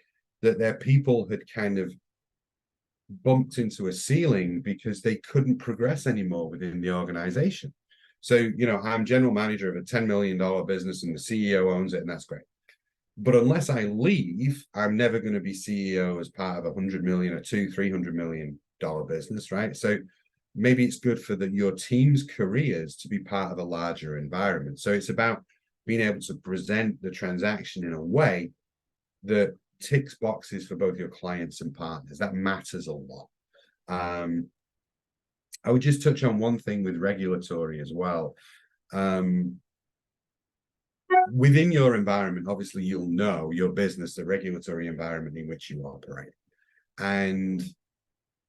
that their people had kind of bumped into a ceiling because they couldn't progress anymore within the organization. So, you know, I'm general manager of a $10 million business and the CEO owns it, and that's great. But unless I leave, I'm never going to be CEO as part of a $100 million or $200-300 million business, right? So maybe it's good for your team's careers to be part of a larger environment. So it's about being able to present the transaction in a way that ticks boxes for both your clients and partners. That matters a lot. I would just touch on one thing with regulatory as well. within your environment, obviously you'll know your business, the regulatory environment in which you operate. And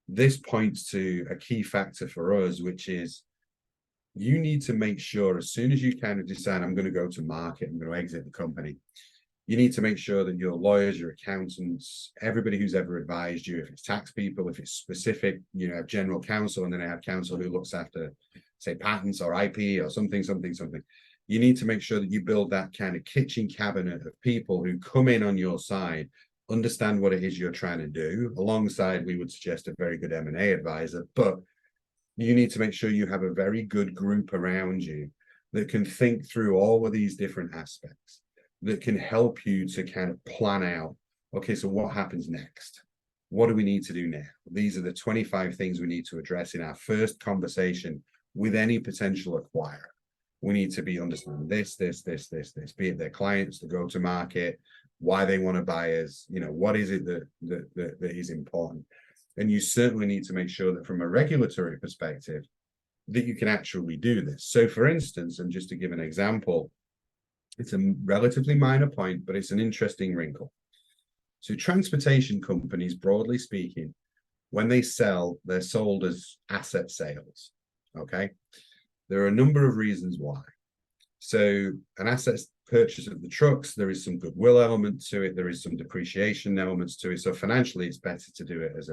this points to a key factor for us, which is you need to make sure as soon as you kind of decide, I'm going to go to market, I'm going to exit the company, you need to make sure that your lawyers, your accountants, everybody who's ever advised you, if it's tax people, if it's specific, you know, general counsel, and then I have counsel who looks after, say, patents or IP or something. You need to make sure that you build that kind of kitchen cabinet of people who come in on your side, understand what it is you're trying to do. Alongside, we would suggest a very good M&A advisor, but you need to make sure you have a very good group around you that can think through all of these different aspects, that can help you to kind of plan out, okay, so what happens next? What do we need to do now? These are the 25 things we need to address in our first conversation with any potential acquirer. We need to be understanding this, be it their clients, the go-to-market, why they want to buy us, you know, what is it that is important? And you certainly need to make sure that from a regulatory perspective, that you can actually do this. So for instance, and just to give an example, it's a relatively minor point, but it's an interesting wrinkle. So transportation companies, broadly speaking, when they sell, they're sold as asset sales, okay? There are a number of reasons why. So an asset purchase of the trucks, there is some goodwill element to it, there is some depreciation elements to it. So financially, it's better to do it as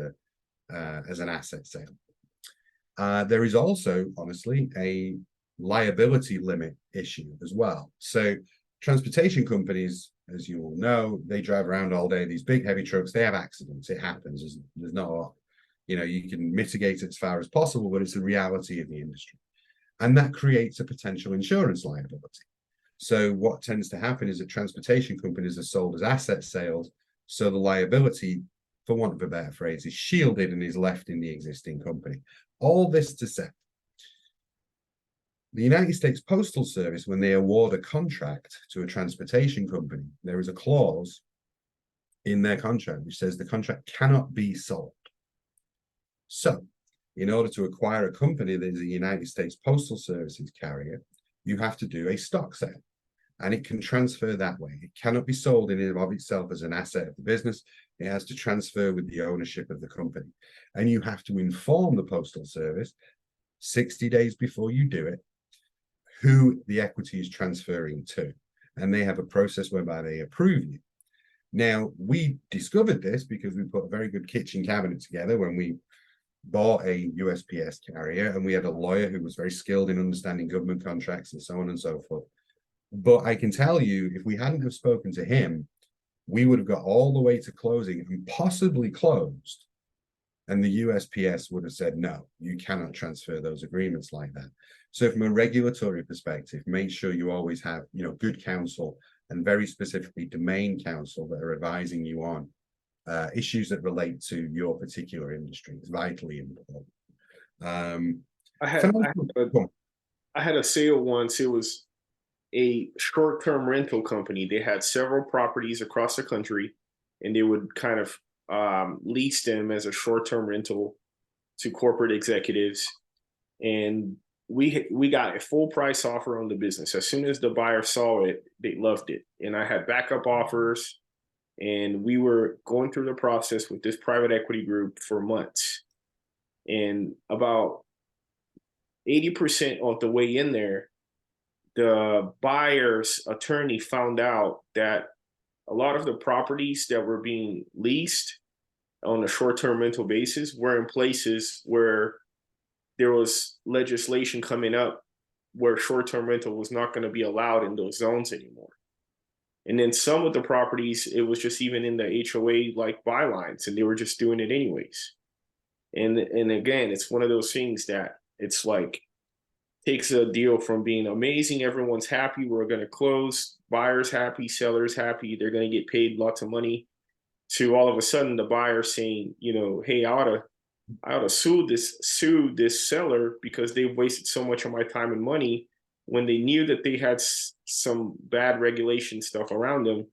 an asset sale. There is also, honestly, a liability limit issue as well. So transportation companies, as you all know, they drive around all day, these big heavy trucks, they have accidents, it happens. There's no, you know, you can mitigate it as far as possible, but it's the reality of the industry. And that creates a potential insurance liability. So what tends to happen is that transportation companies are sold as asset sales, so the liability, for want of a better phrase, is shielded and is left in the existing company. All this to say, the United States Postal Service, when they award a contract to a transportation company, there is a clause in their contract which says the contract cannot be sold. So, in order to acquire a company that is a United States Postal Services carrier, you have to do a stock sale. And it can transfer that way. It cannot be sold in and of itself as an asset of the business. It has to transfer with the ownership of the company. And you have to inform the Postal Service 60 days before you do it, who the equity is transferring to. And they have a process whereby they approve you. Now, we discovered this because we put a very good kitchen cabinet together when we bought a USPS carrier, and we had a lawyer who was very skilled in understanding government contracts and so on and so forth. But I can tell you, if we hadn't have spoken to him, we would have got all the way to closing and possibly closed. And the USPS would have said, no, you cannot transfer those agreements like that. So from a regulatory perspective, make sure you always have, you know, good counsel, and very specifically domain counsel that are advising you on issues that relate to your particular industry. It's vitally important. I had a sale once. It was a short-term rental company. They had several properties across the country, and they would kind of lease them as a short-term rental to corporate executives. And we got a full price offer on the business. As soon as the buyer saw it, they loved it. And I had backup offers, and we were going through the process with this private equity group for months. And about 80% of the way in there, the buyer's attorney found out that a lot of the properties that were being leased on a short-term rental basis were in places where there was legislation coming up where short-term rental was not going to be allowed in those zones anymore. And then some of the properties, it was just even in the HOA like bylines, and they were just doing it anyways. And again, it's one of those things that it's like takes a deal from being amazing, everyone's happy, we're going to close, buyers happy, sellers happy, they're going to get paid lots of money, to all of a sudden the buyer saying, you know, hey, I ought to sue this seller because they've wasted so much of my time and money, when they knew that they had some bad regulation stuff around them,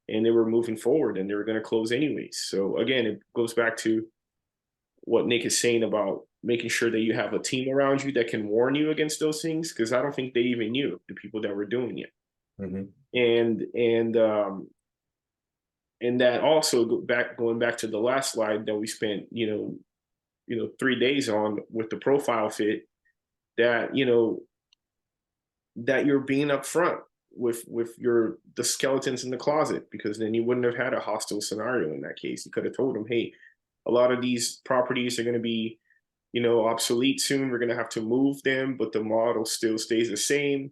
and they were moving forward and they were going to close anyways. So again, it goes back to what Nick is saying about making sure that you have a team around you that can warn you against those things, because I don't think they even knew, the people that were doing it. And that also going back to the last slide that we spent, 3 days on with the profile fit, that, that you're being upfront with the skeletons in the closet, because then you wouldn't have had a hostile scenario in that case. You could have told them, hey, a lot of these properties are going to be, obsolete soon. We're going to have to move them, but the model still stays the same.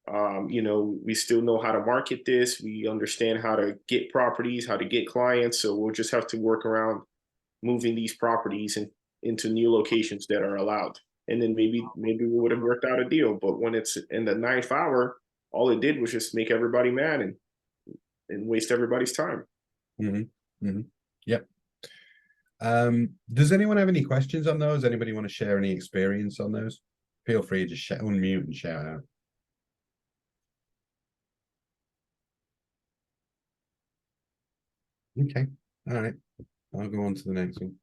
We still know how to market this. We understand how to get properties, how to get clients. So we'll just have to work around moving these properties into new locations that are allowed. And then maybe we would have worked out a deal. But when it's in the 9th hour, all it did was just make everybody mad and waste everybody's time. Yep. Does anyone have any questions on those? Anybody want to share any experience on those? Feel free to just unmute and shout out. Okay, all right, I'll go on to the next one.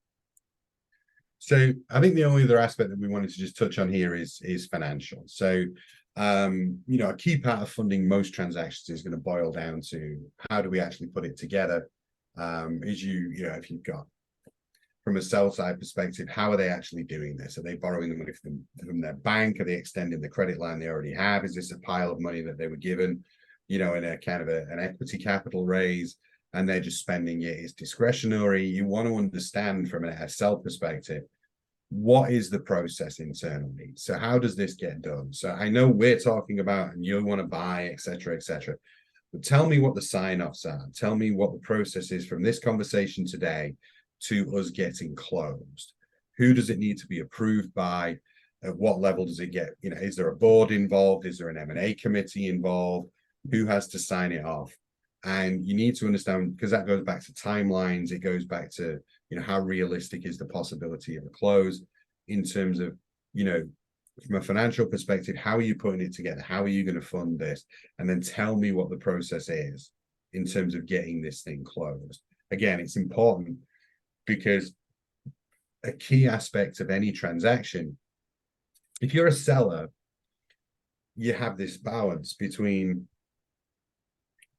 So I think the only other aspect that we wanted to just touch on here is financial. So a key part of funding most transactions is going to boil down to how do we actually put it together. If you've got, from a sell side perspective, how are they actually doing this? Are they borrowing the money from their bank? Are they extending the credit line they already have? Is this a pile of money that they were given, in a kind of an equity capital raise, and they're just spending it? It's discretionary. You want to understand from a sell perspective, what is the process internally? So how does this get done? So I know we're talking about, and you want to buy, et cetera, but tell me what the sign-offs are. Tell me what the process is from this conversation today to us getting closed. Who does it need to be approved by? At what level does it get? Is there a board involved? Is there an M&A committee involved? Who has to sign it off? And you need to understand, because that goes back to timelines. It goes back to, how realistic is the possibility of a close in terms of, from a financial perspective, how are you putting it together? How are you going to fund this? And then tell me what the process is in terms of getting this thing closed. Again, it's important because a key aspect of any transaction, if you're a seller, you have this balance between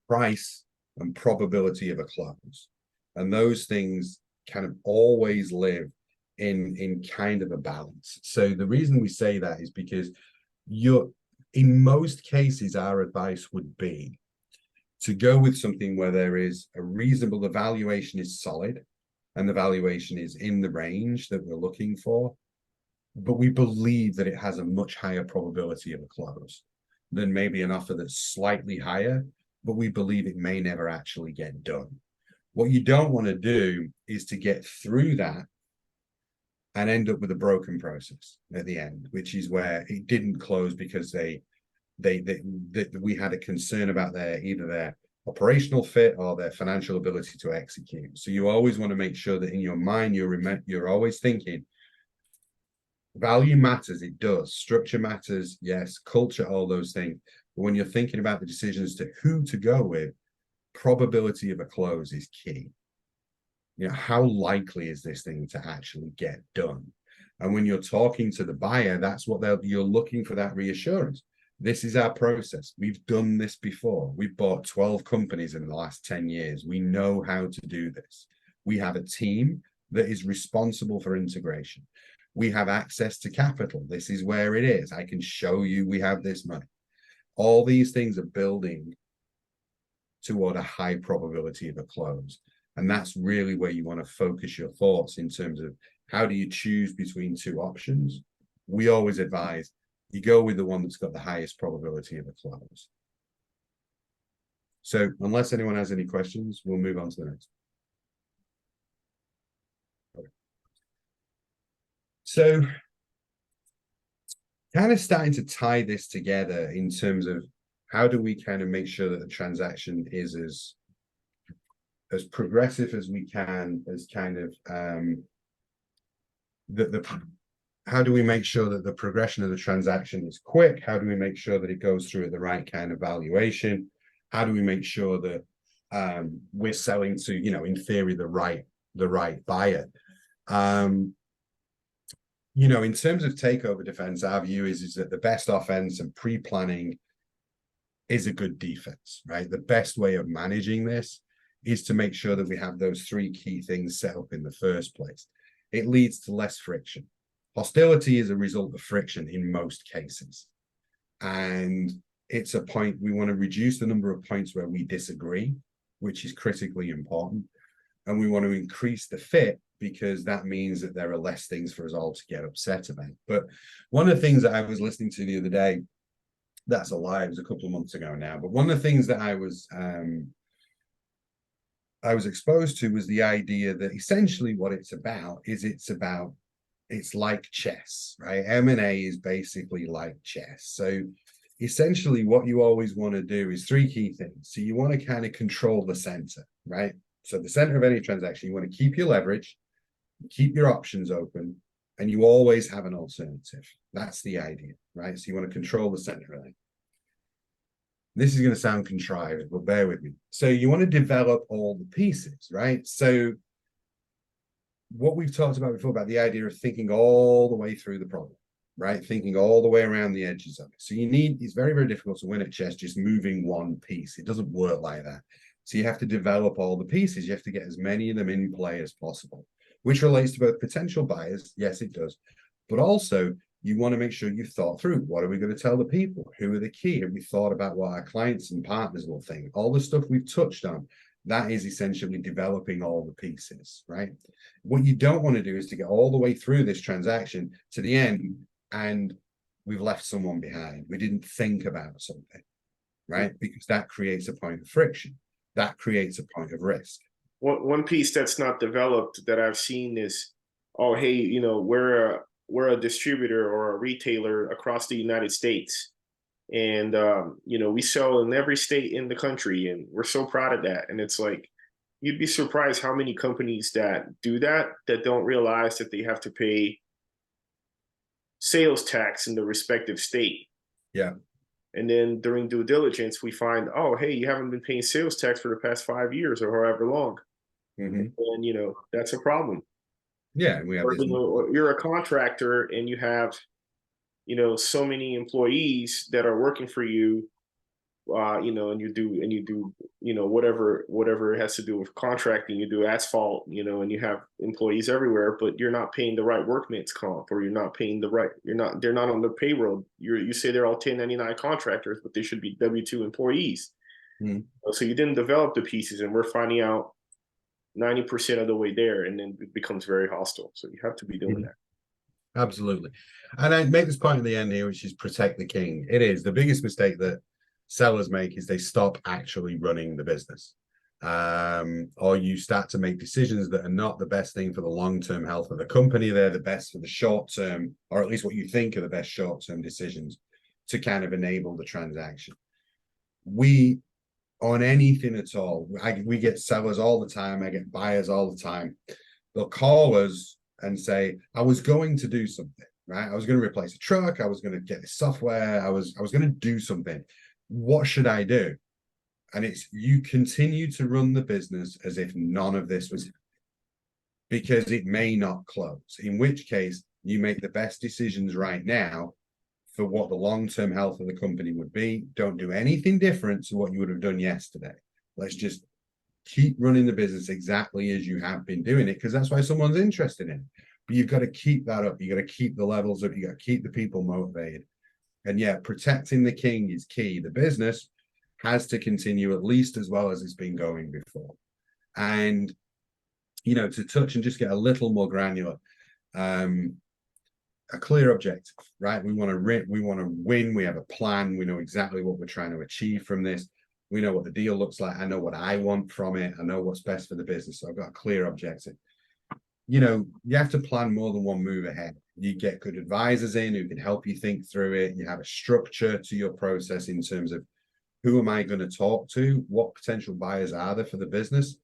price and probability of a close. And those things kind of always live in kind of a balance. So the reason we say that is because in most cases, our advice would be to go with something where there is a reasonable, the valuation is solid and the valuation is in the range that we're looking for, but we believe that it has a much higher probability of a close than maybe an offer that's slightly higher, but we believe it may never actually get done. What you don't want to do is to get through that and end up with a broken process at the end, which is where it didn't close because we had a concern about either their operational fit or their financial ability to execute. So you always want to make sure that in your mind, you're always thinking, value matters, it does. Structure matters, yes. Culture, all those things. But when you're thinking about the decisions to who to go with, probability of a close is key. How likely is this thing to actually get done? And when you're talking to the buyer, that's what you're looking for, that reassurance. This is our process. We've done this before. We've bought 12 companies in the last 10 years. We know how to do this. We have a team that is responsible for integration. We have access to capital. This is where it is. I can show you we have this money. All these things are building toward a high probability of a close. And that's really where you want to focus your thoughts in terms of how do you choose between two options. We always advise you go with the one that's got the highest probability of a close. So unless anyone has any questions, we'll move on to the next. Okay. So kind of starting to tie this together in terms of how do we kind of make sure that the transaction is as progressive as we can, as kind of how do we make sure that the progression of the transaction is quick? How do we make sure that it goes through at the right kind of valuation? How do we make sure that we're selling to, in theory, the right buyer? In terms of takeover defense, our view is that the best offense and pre-planning is a good defense, right? The best way of managing this is to make sure that we have those three key things set up in the first place. It leads to less friction. Hostility is a result of friction in most cases. And it's a point, we want to reduce the number of points where we disagree, which is critically important. And we want to increase the fit, because that means that there are less things for us all to get upset about. But one of the things that I was listening to the other day, that's a lie, it was a couple of months ago now, but one of the things that I was exposed to was the idea that essentially what it's about is it's like chess, right? M&A is basically like chess. So essentially what you always want to do is three key things. So you want to kind of control the center, right? So the center of any transaction, you want to keep your leverage, keep your options open, and you always have an alternative. That's the idea, right? So you want to control the center of it. This is going to sound contrived, but bear with me. So you want to develop all the pieces, right? So what we've talked about before, about the idea of thinking all the way through the problem, right? Thinking all the way around the edges of it. So it's very, very difficult to win at chess just moving one piece. It doesn't work like that. So you have to develop all the pieces. You have to get as many of them in play as possible, which relates to both potential buyers. Yes, it does. But also, you want to make sure you've thought through, what are we going to tell the people? Who are the key? Have we thought about what our clients and partners will think? All the stuff we've touched on, that is essentially developing all the pieces, right? What you don't want to do is to get all the way through this transaction to the end and we've left someone behind. We didn't think about something, right? Because that creates a point of friction. That creates a point of risk. One piece that's not developed that I've seen is, oh, hey, you know, we're a distributor or a retailer across the United States. And, you know, we sell in every state in the country and we're so proud of that. And it's like, you'd be surprised how many companies that do that don't realize that they have to pay sales tax in the respective state. Yeah. And then during due diligence, we find, oh, hey, you haven't been paying sales tax for the past 5 years or however long. Mm-hmm. And, you know, that's a problem. Yeah. We have or, you know, you're a contractor and you have, you know, so many employees that are working for you, you know, and you do, you know, whatever it has to do with contracting, you do asphalt, you know, and you have employees everywhere, but you're not paying the right workman's comp, or you're not paying the right, they're not on the payroll. You say they're all 1099 contractors, but they should be W-2 employees. Mm-hmm. So you didn't develop the pieces, and we're finding out 90% of the way there, and then it becomes very hostile. So you have to be doing that. Absolutely. And I make this point at the end here, which is protect the king. It is the biggest mistake that sellers make, is they stop actually running the business. Or you start to make decisions that are not the best thing for the long-term health of the company. They're the best for the short-term, or at least what you think are the best short-term decisions to kind of enable the transaction. We, on anything at all, we get sellers all the time. I get buyers all the time. They'll call us and say, I was going to do something, right? I was going to replace a truck. I was going to get this software. I was going to do something. What should I do? And it's, you continue to run the business as if none of this was, because it may not close, in which case you make the best decisions right now for what the long-term health of the company would be. Don't do anything different to what you would have done yesterday. Let's just keep running the business exactly as you have been doing it, because that's why someone's interested in it. But you've got to keep that up. You got to keep the levels up. You got to keep the people motivated. And yeah, protecting the king is key. The business has to continue at least as well as it's been going before. And, you know, to touch and just get a little more granular, a clear objective, right? We want to win. We have a plan. We know exactly what we're trying to achieve from this. We know what the deal looks like. I know what I want from it. I know what's best for the business. So I've got a clear objective. You know, you have to plan more than one move ahead. You get good advisors in who can help you think through it. You have a structure to your process in terms of, who am I going to talk to? What potential buyers are there for the business?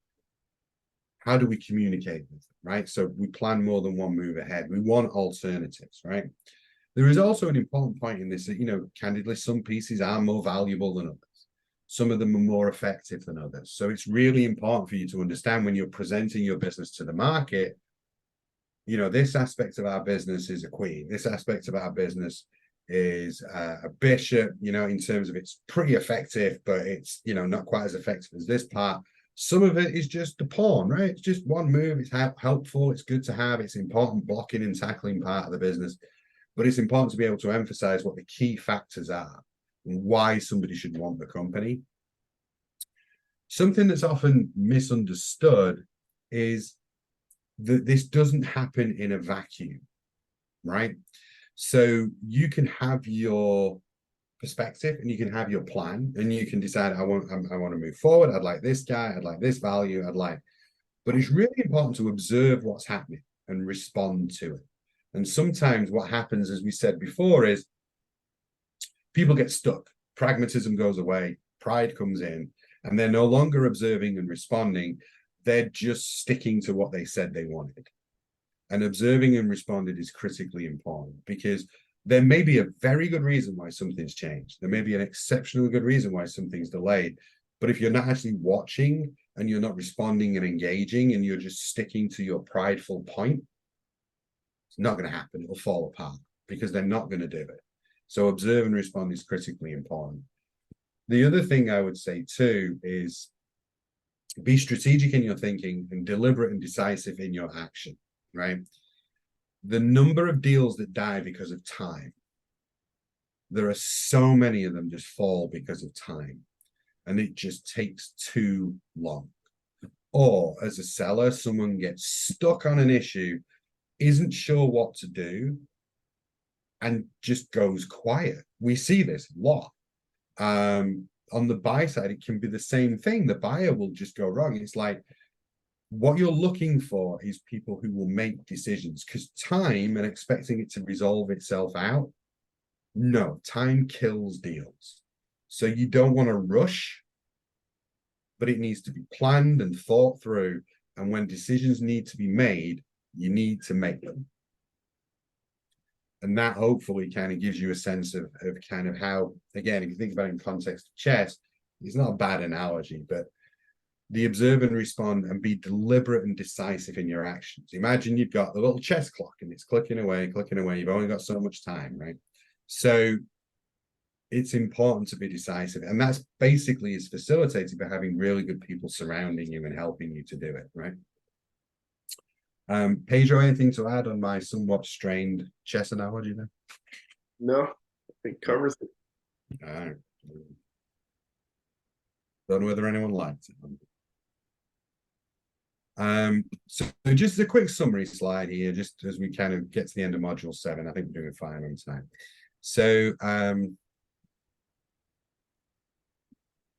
How do we communicate with them, right? So we plan more than one move ahead. We want alternatives, right? There is also an important point in this that, you know, candidly, some pieces are more valuable than others. Some of them are more effective than others. So it's really important for you to understand when you're presenting your business to the market, you know, this aspect of our business is a queen. This aspect of our business is a bishop, you know, in terms of it's pretty effective, but it's, you know, not quite as effective as this part. Some of it is just the pawn, right? It's just one move. It's helpful. It's good to have. It's important blocking and tackling part of the business. But it's important to be able to emphasize what the key factors are and why somebody should want the company. Something that's often misunderstood is that this doesn't happen in a vacuum, right? So you can have your perspective and you can have your plan and you can decide, I want to move forward. I'd like this guy. I'd like this value. But it's really important to observe what's happening and respond to it. And sometimes what happens, as we said before, is people get stuck. Pragmatism goes away, pride comes in, and they're no longer observing and responding. They're just sticking to what they said they wanted. And observing and responding is critically important because there may be a very good reason why something's changed. There may be an exceptionally good reason why something's delayed. But if you're not actually watching and you're not responding and engaging and you're just sticking to your prideful point, it's not going to happen. It'll fall apart because they're not going to do it. So observe and respond is critically important. The other thing I would say too is be strategic in your thinking and deliberate and decisive in your action, right? The number of deals that die because of time, there are so many of them just fall because of time and it just takes too long. Or as a seller, someone gets stuck on an issue, isn't sure what to do, and just goes quiet. We see this a lot. On the buy side, it can be the same thing. The buyer will just go wrong. It's like, what you're looking for is people who will make decisions, because time and expecting it to resolve itself out, no, time kills deals. So you don't want to rush, but it needs to be planned and thought through. And when decisions need to be made, you need to make them. And that hopefully kind of gives you a sense of kind of how, again, if you think about it in context of chess, it's not a bad analogy, but the observe and respond and be deliberate and decisive in your actions. Imagine you've got the little chess clock and it's clicking away, clicking away. You've only got so much time, right? So it's important to be decisive. And that's basically is facilitated by having really good people surrounding you and helping you to do it, right? Pedro, anything to add on my somewhat strained chess analogy there? No, I think covers it. All right. Don't know whether anyone liked it. So just a quick summary slide here, just as we kind of get to the end of module 7. I think we're doing fine on time. So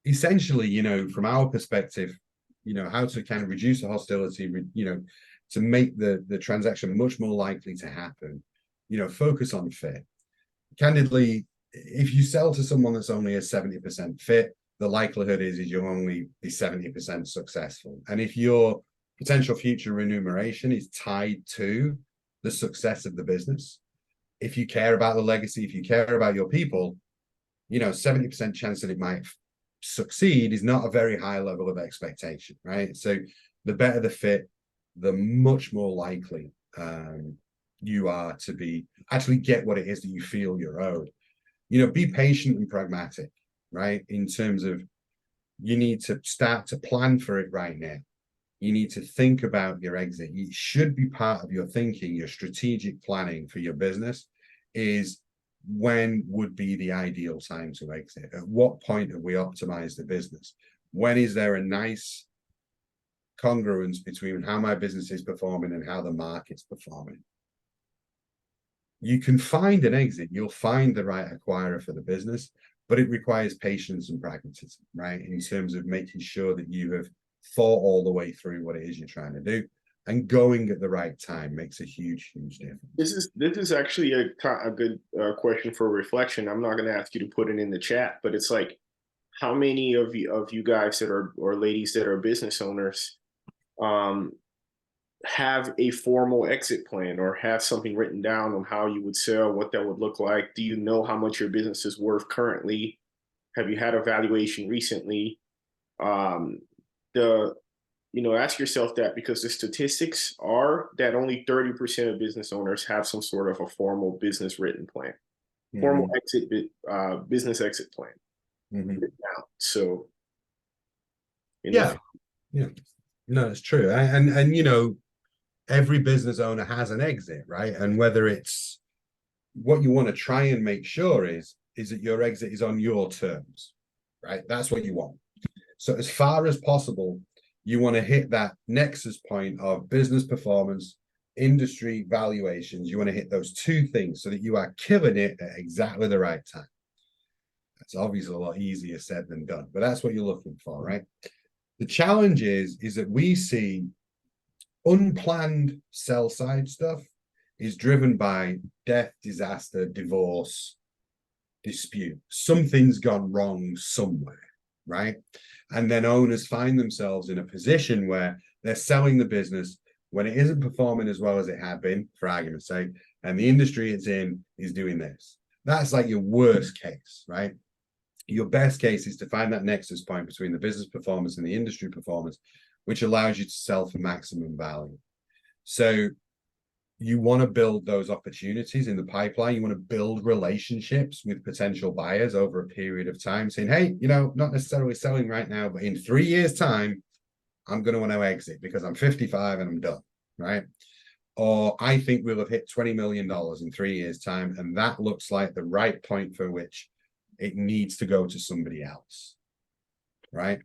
essentially, you know, from our perspective, you know, how to kind of reduce the hostility, you know, to make the transaction much more likely to happen, you know, focus on fit. Candidly, if you sell to someone that's only a 70% fit, the likelihood is you'll only be 70% successful. And if your potential future remuneration is tied to the success of the business, if you care about the legacy, if you care about your people, you know, 70% chance that it might succeed is not a very high level of expectation, right? So the better the fit, the much more likely you are to be actually get what it is that you feel you're owed. You know, be patient and pragmatic, right? In terms of you need to start to plan for it right now. You need to think about your exit. It should be part of your thinking, your strategic planning for your business is when would be the ideal time to exit? At what point have we optimized the business? When is there a nice congruence between how my business is performing and how the market's performing? You can find an exit, you'll find the right acquirer for the business, but it requires patience and pragmatism, right? In terms of making sure that you have thought all the way through what it is you're trying to do, and going at the right time makes a huge difference. This is actually a good question for reflection. I'm not going to ask you to put it in the chat, but it's like, how many of you guys that are, or ladies that are business owners, have a formal exit plan or have something written down on how you would sell, what that would look like? Do you know how much your business is worth currently? Have you had a valuation recently? You know, ask yourself that, because the statistics are that only 30% of business owners have some sort of a formal business written plan. formal exit, business exit plan Mhm. out. So, Yeah, yeah, no, it's true. And you know, every business owner has an exit, right? And whether it's what you want to try and make sure is that your exit is on your terms, right? That's what you want. So as far as possible, you want to hit that nexus point of business performance, industry valuations. You want to hit those two things so that you are killing it at exactly the right time. That's obviously a lot easier said than done, but that's what you're looking for, right? The challenge is that we see unplanned sell side stuff is driven by death, disaster, divorce, dispute. Something's gone wrong somewhere, right? And then owners find themselves in a position where they're selling the business when it isn't performing as well as it had been, for argument's sake, and the industry it's in is doing this. That's like your worst case, right? Your best case is to find that nexus point between the business performance and the industry performance, which allows you to sell for maximum value. So you want to build those opportunities in the pipeline. You want to build relationships with potential buyers over a period of time, saying, hey, you know, not necessarily selling right now, but in 3 years' time, I'm going to want to exit because I'm 55 and I'm done, right? Or I think we'll have hit $20 million in 3 years' time, and that looks like the right point for which it needs to go to somebody else, right?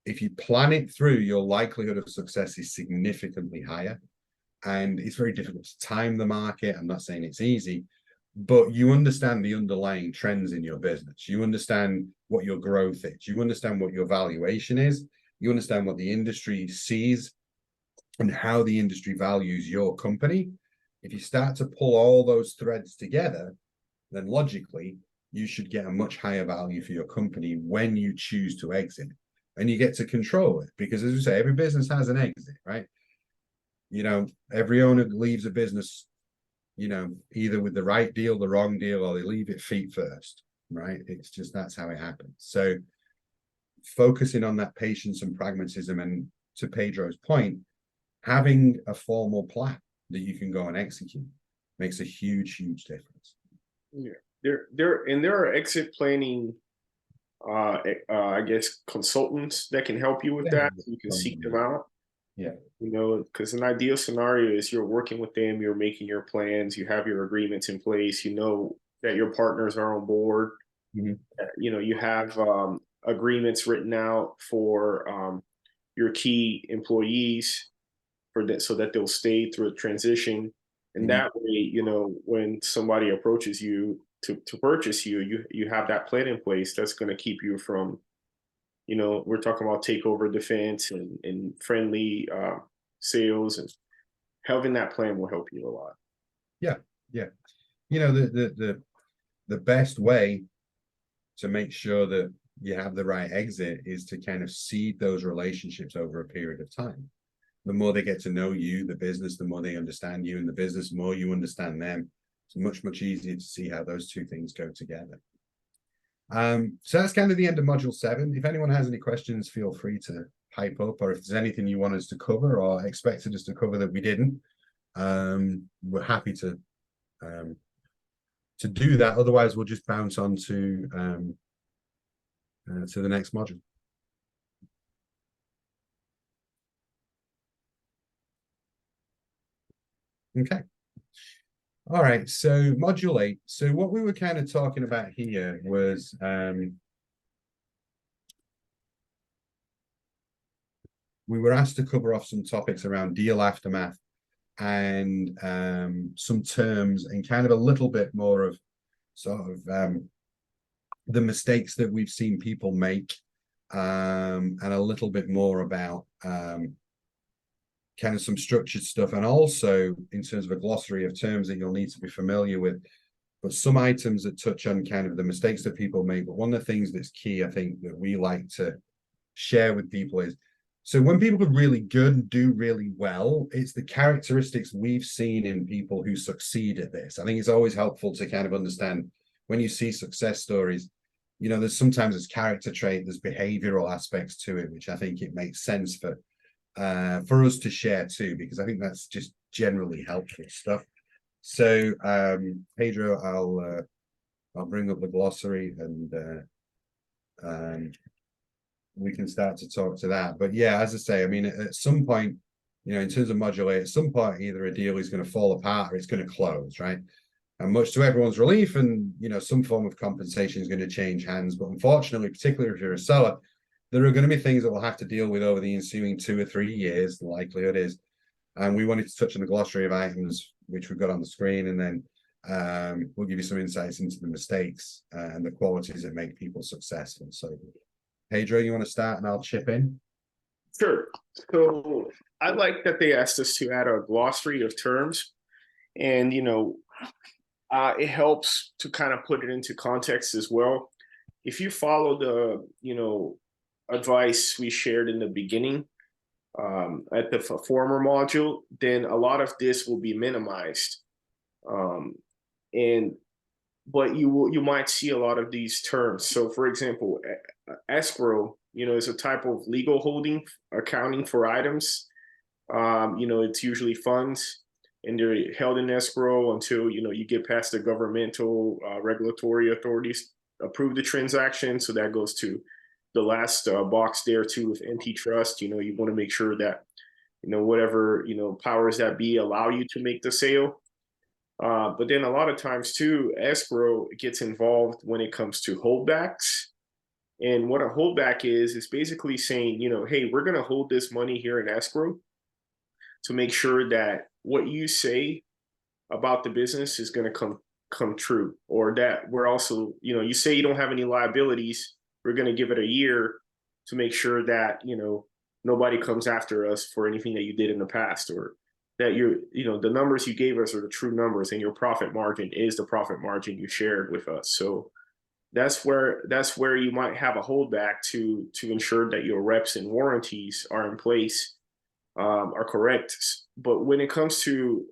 If you plan it through, your likelihood of success is significantly higher. And it's very difficult to time the market. I'm not saying it's easy, but you understand the underlying trends in your business. You understand what your growth is. You understand what your valuation is. You understand what the industry sees and how the industry values your company. If you start to pull all those threads together, then logically, you should get a much higher value for your company when you choose to exit. And you get to control it because, as we say, every business has an exit, right? You know, every owner leaves a business, you know, either with the right deal, the wrong deal, or they leave it feet first, right? It's just, that's how it happens. So focusing on that patience and pragmatism, and to Pedro's point, having a formal plan that you can go and execute makes a huge, huge difference. Yeah, there are exit planning, I guess, consultants that can help you with that. You can seek them out. Yeah. You know, because an ideal scenario is you're working with them, you're making your plans, you have your agreements in place, you know that your partners are on board. You know, you have agreements written out for your key employees for that, so that they'll stay through a transition. And that way, you know, when somebody approaches you to purchase you have that plan in place that's going to keep you from, you know, we're talking about takeover defense and friendly sales, and having that plan will help you a lot. Yeah, yeah. You know, the best way to make sure that you have the right exit is to kind of seed those relationships over a period of time. The more they get to know you, the business, the more they understand you, and the business, the more you understand them. It's much, much easier to see how those two things go together. So that's kind of the end of module 7. If anyone has any questions, feel free to pipe up, or if there's anything you want us to cover or expected us to cover that we didn't, we're happy to do that. Otherwise, we'll just bounce on to the next module. Okay. All right, so module 8. So what we were kind of talking about here was we were asked to cover off some topics around deal aftermath and some terms, and kind of a little bit more of sort of the mistakes that we've seen people make, and a little bit more about kind of some structured stuff, and also in terms of a glossary of terms that you'll need to be familiar with, but some items that touch on kind of the mistakes that people make. But one of the things that's key, I think, that we like to share with people is, so when people are really good and do really well, it's the characteristics we've seen in people who succeed at this. I think it's always helpful to kind of understand when you see success stories, you know, there's sometimes character trait, there's behavioral aspects to it, which I think it makes sense for us to share too, because I think that's just generally helpful stuff. So Pedro, I'll bring up the glossary and we can start to talk to that. But yeah, as I say, I mean, at some point, you know, in terms of modulate, at some point, either a deal is going to fall apart or it's going to close, right? And much to everyone's relief, and you know, some form of compensation is going to change hands. But unfortunately, particularly if you're a seller, there are going to be things that we'll have to deal with over the ensuing 2 or 3 years. The likelihood is, and we wanted to touch on the glossary of items which we've got on the screen, and then we'll give you some insights into the mistakes and the qualities that make people successful. So, Pedro, you want to start, and I'll chip in. Sure. So I like that they asked us to add a glossary of terms, and you know, it helps to kind of put it into context as well. If you follow the, you know, advice we shared in the beginning at the former module, then a lot of this will be minimized. But you might see a lot of these terms. So for example, escrow, you know, is a type of legal holding, accounting for items. You know, it's usually funds, and they're held in escrow until, you know, you get past the governmental regulatory authorities approve the transaction. So that goes to the last box there too with antitrust. You know, you want to make sure that, you know, whatever, you know, powers that be allow you to make the sale. But then a lot of times too, escrow gets involved when it comes to holdbacks. And what a holdback is basically saying, you know, hey, we're going to hold this money here in escrow to make sure that what you say about the business is going to come true, or that we're also, you know, you say you don't have any liabilities, we're going to give it a year to make sure that, you know, nobody comes after us for anything that you did in the past, or that you know, the numbers you gave us are the true numbers, and your profit margin is the profit margin you shared with us. So that's where you might have a holdback to ensure that your reps and warranties are in place, are correct. But when it comes to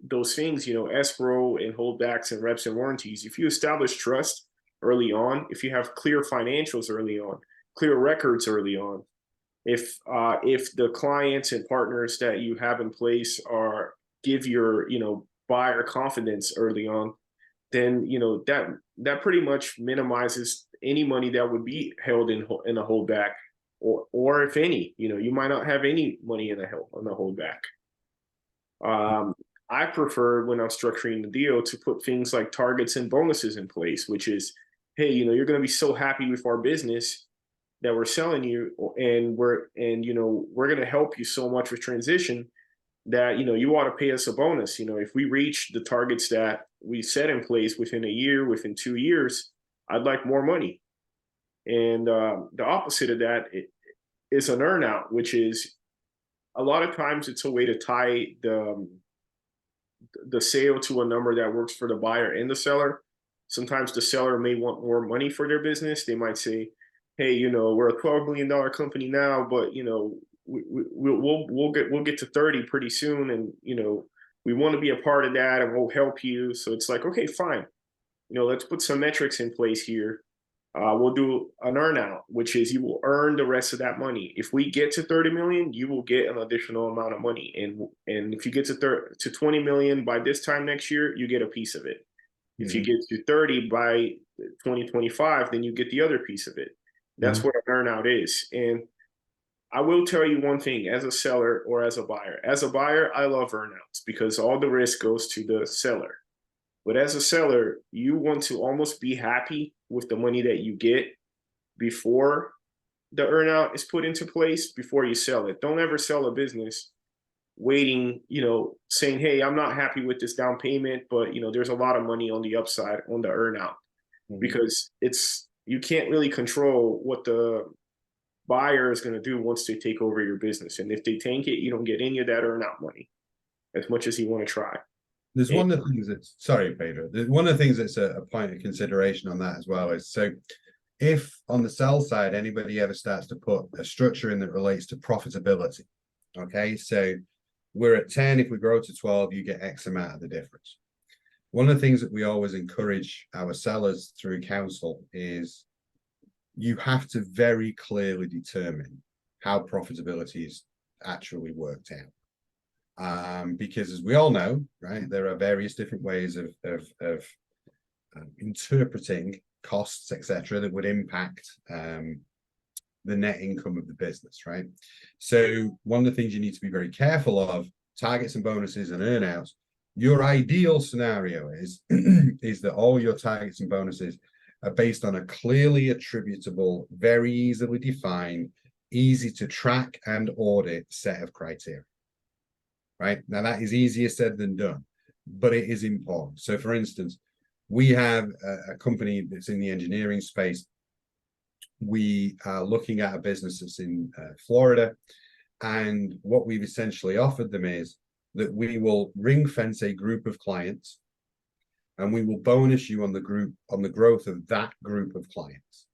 those things, you know, escrow and holdbacks and reps and warranties, if you establish trust early on, if you have clear financials early on, clear records early on, if the clients and partners that you have in place give your, you know, buyer confidence early on, then, you know, that pretty much minimizes any money that would be held in a holdback, or if any, you know, you might not have any money in a holdback. I prefer, when I'm structuring the deal, to put things like targets and bonuses in place, which is, hey, you know, you're going to be so happy with our business that we're selling you, and you know, we're going to help you so much with transition that, you know, you ought to pay us a bonus. You know, if we reach the targets that we set in place within a year, within 2 years, I'd like more money. And the opposite of that is an earnout, which is a lot of times it's a way to tie the sale to a number that works for the buyer and the seller. Sometimes the seller may want more money for their business. They might say, hey, you know, we're a $12 million company now, but, you know, we'll get to 30 pretty soon, and, you know, we want to be a part of that, and we'll help you. So it's like, okay, fine, you know, let's put some metrics in place here. We'll do an earnout, which is you will earn the rest of that money. If we get to 30 million, you will get an additional amount of money, and if you get to 20 million by this time next year, you get a piece of it. If you get to 30 by 2025, then you get the other piece of it. That's what an earnout is. And I will tell you one thing, as a seller or as a buyer. As a buyer, I love earnouts because all the risk goes to the seller. But as a seller, you want to almost be happy with the money that you get before the earnout is put into place, before you sell it. Don't ever sell a business waiting, you know, saying, hey, I'm not happy with this down payment, but, you know, there's a lot of money on the upside on the earnout, because you can't really control what the buyer is going to do once they take over your business. And if they tank it, you don't get any of that earnout money, as much as you want to try. There's one of the things that's, sorry, Pedro, one of the things that's a point of consideration on that as well is, so if on the sell side, anybody ever starts to put a structure in that relates to profitability, okay, so we're at 10, if we grow to 12, you get X amount of the difference. One of the things that we always encourage our sellers through counsel is you have to very clearly determine how profitability is actually worked out. Because as we all know, right, there are various different ways of interpreting costs, etc., that would impact the net income of the business, right? So one of the things you need to be very careful of, targets and bonuses and earnouts. Your ideal scenario is is that all your targets and bonuses are based on a clearly attributable, very easily defined, easy to track and audit set of criteria, right? Now that is easier said than done, but it is important. So for instance, we have a company that's in the engineering space. We are looking at a business that's in Florida, and what we've essentially offered them is that we will ring fence a group of clients, and we will bonus you on the growth of that group of clients.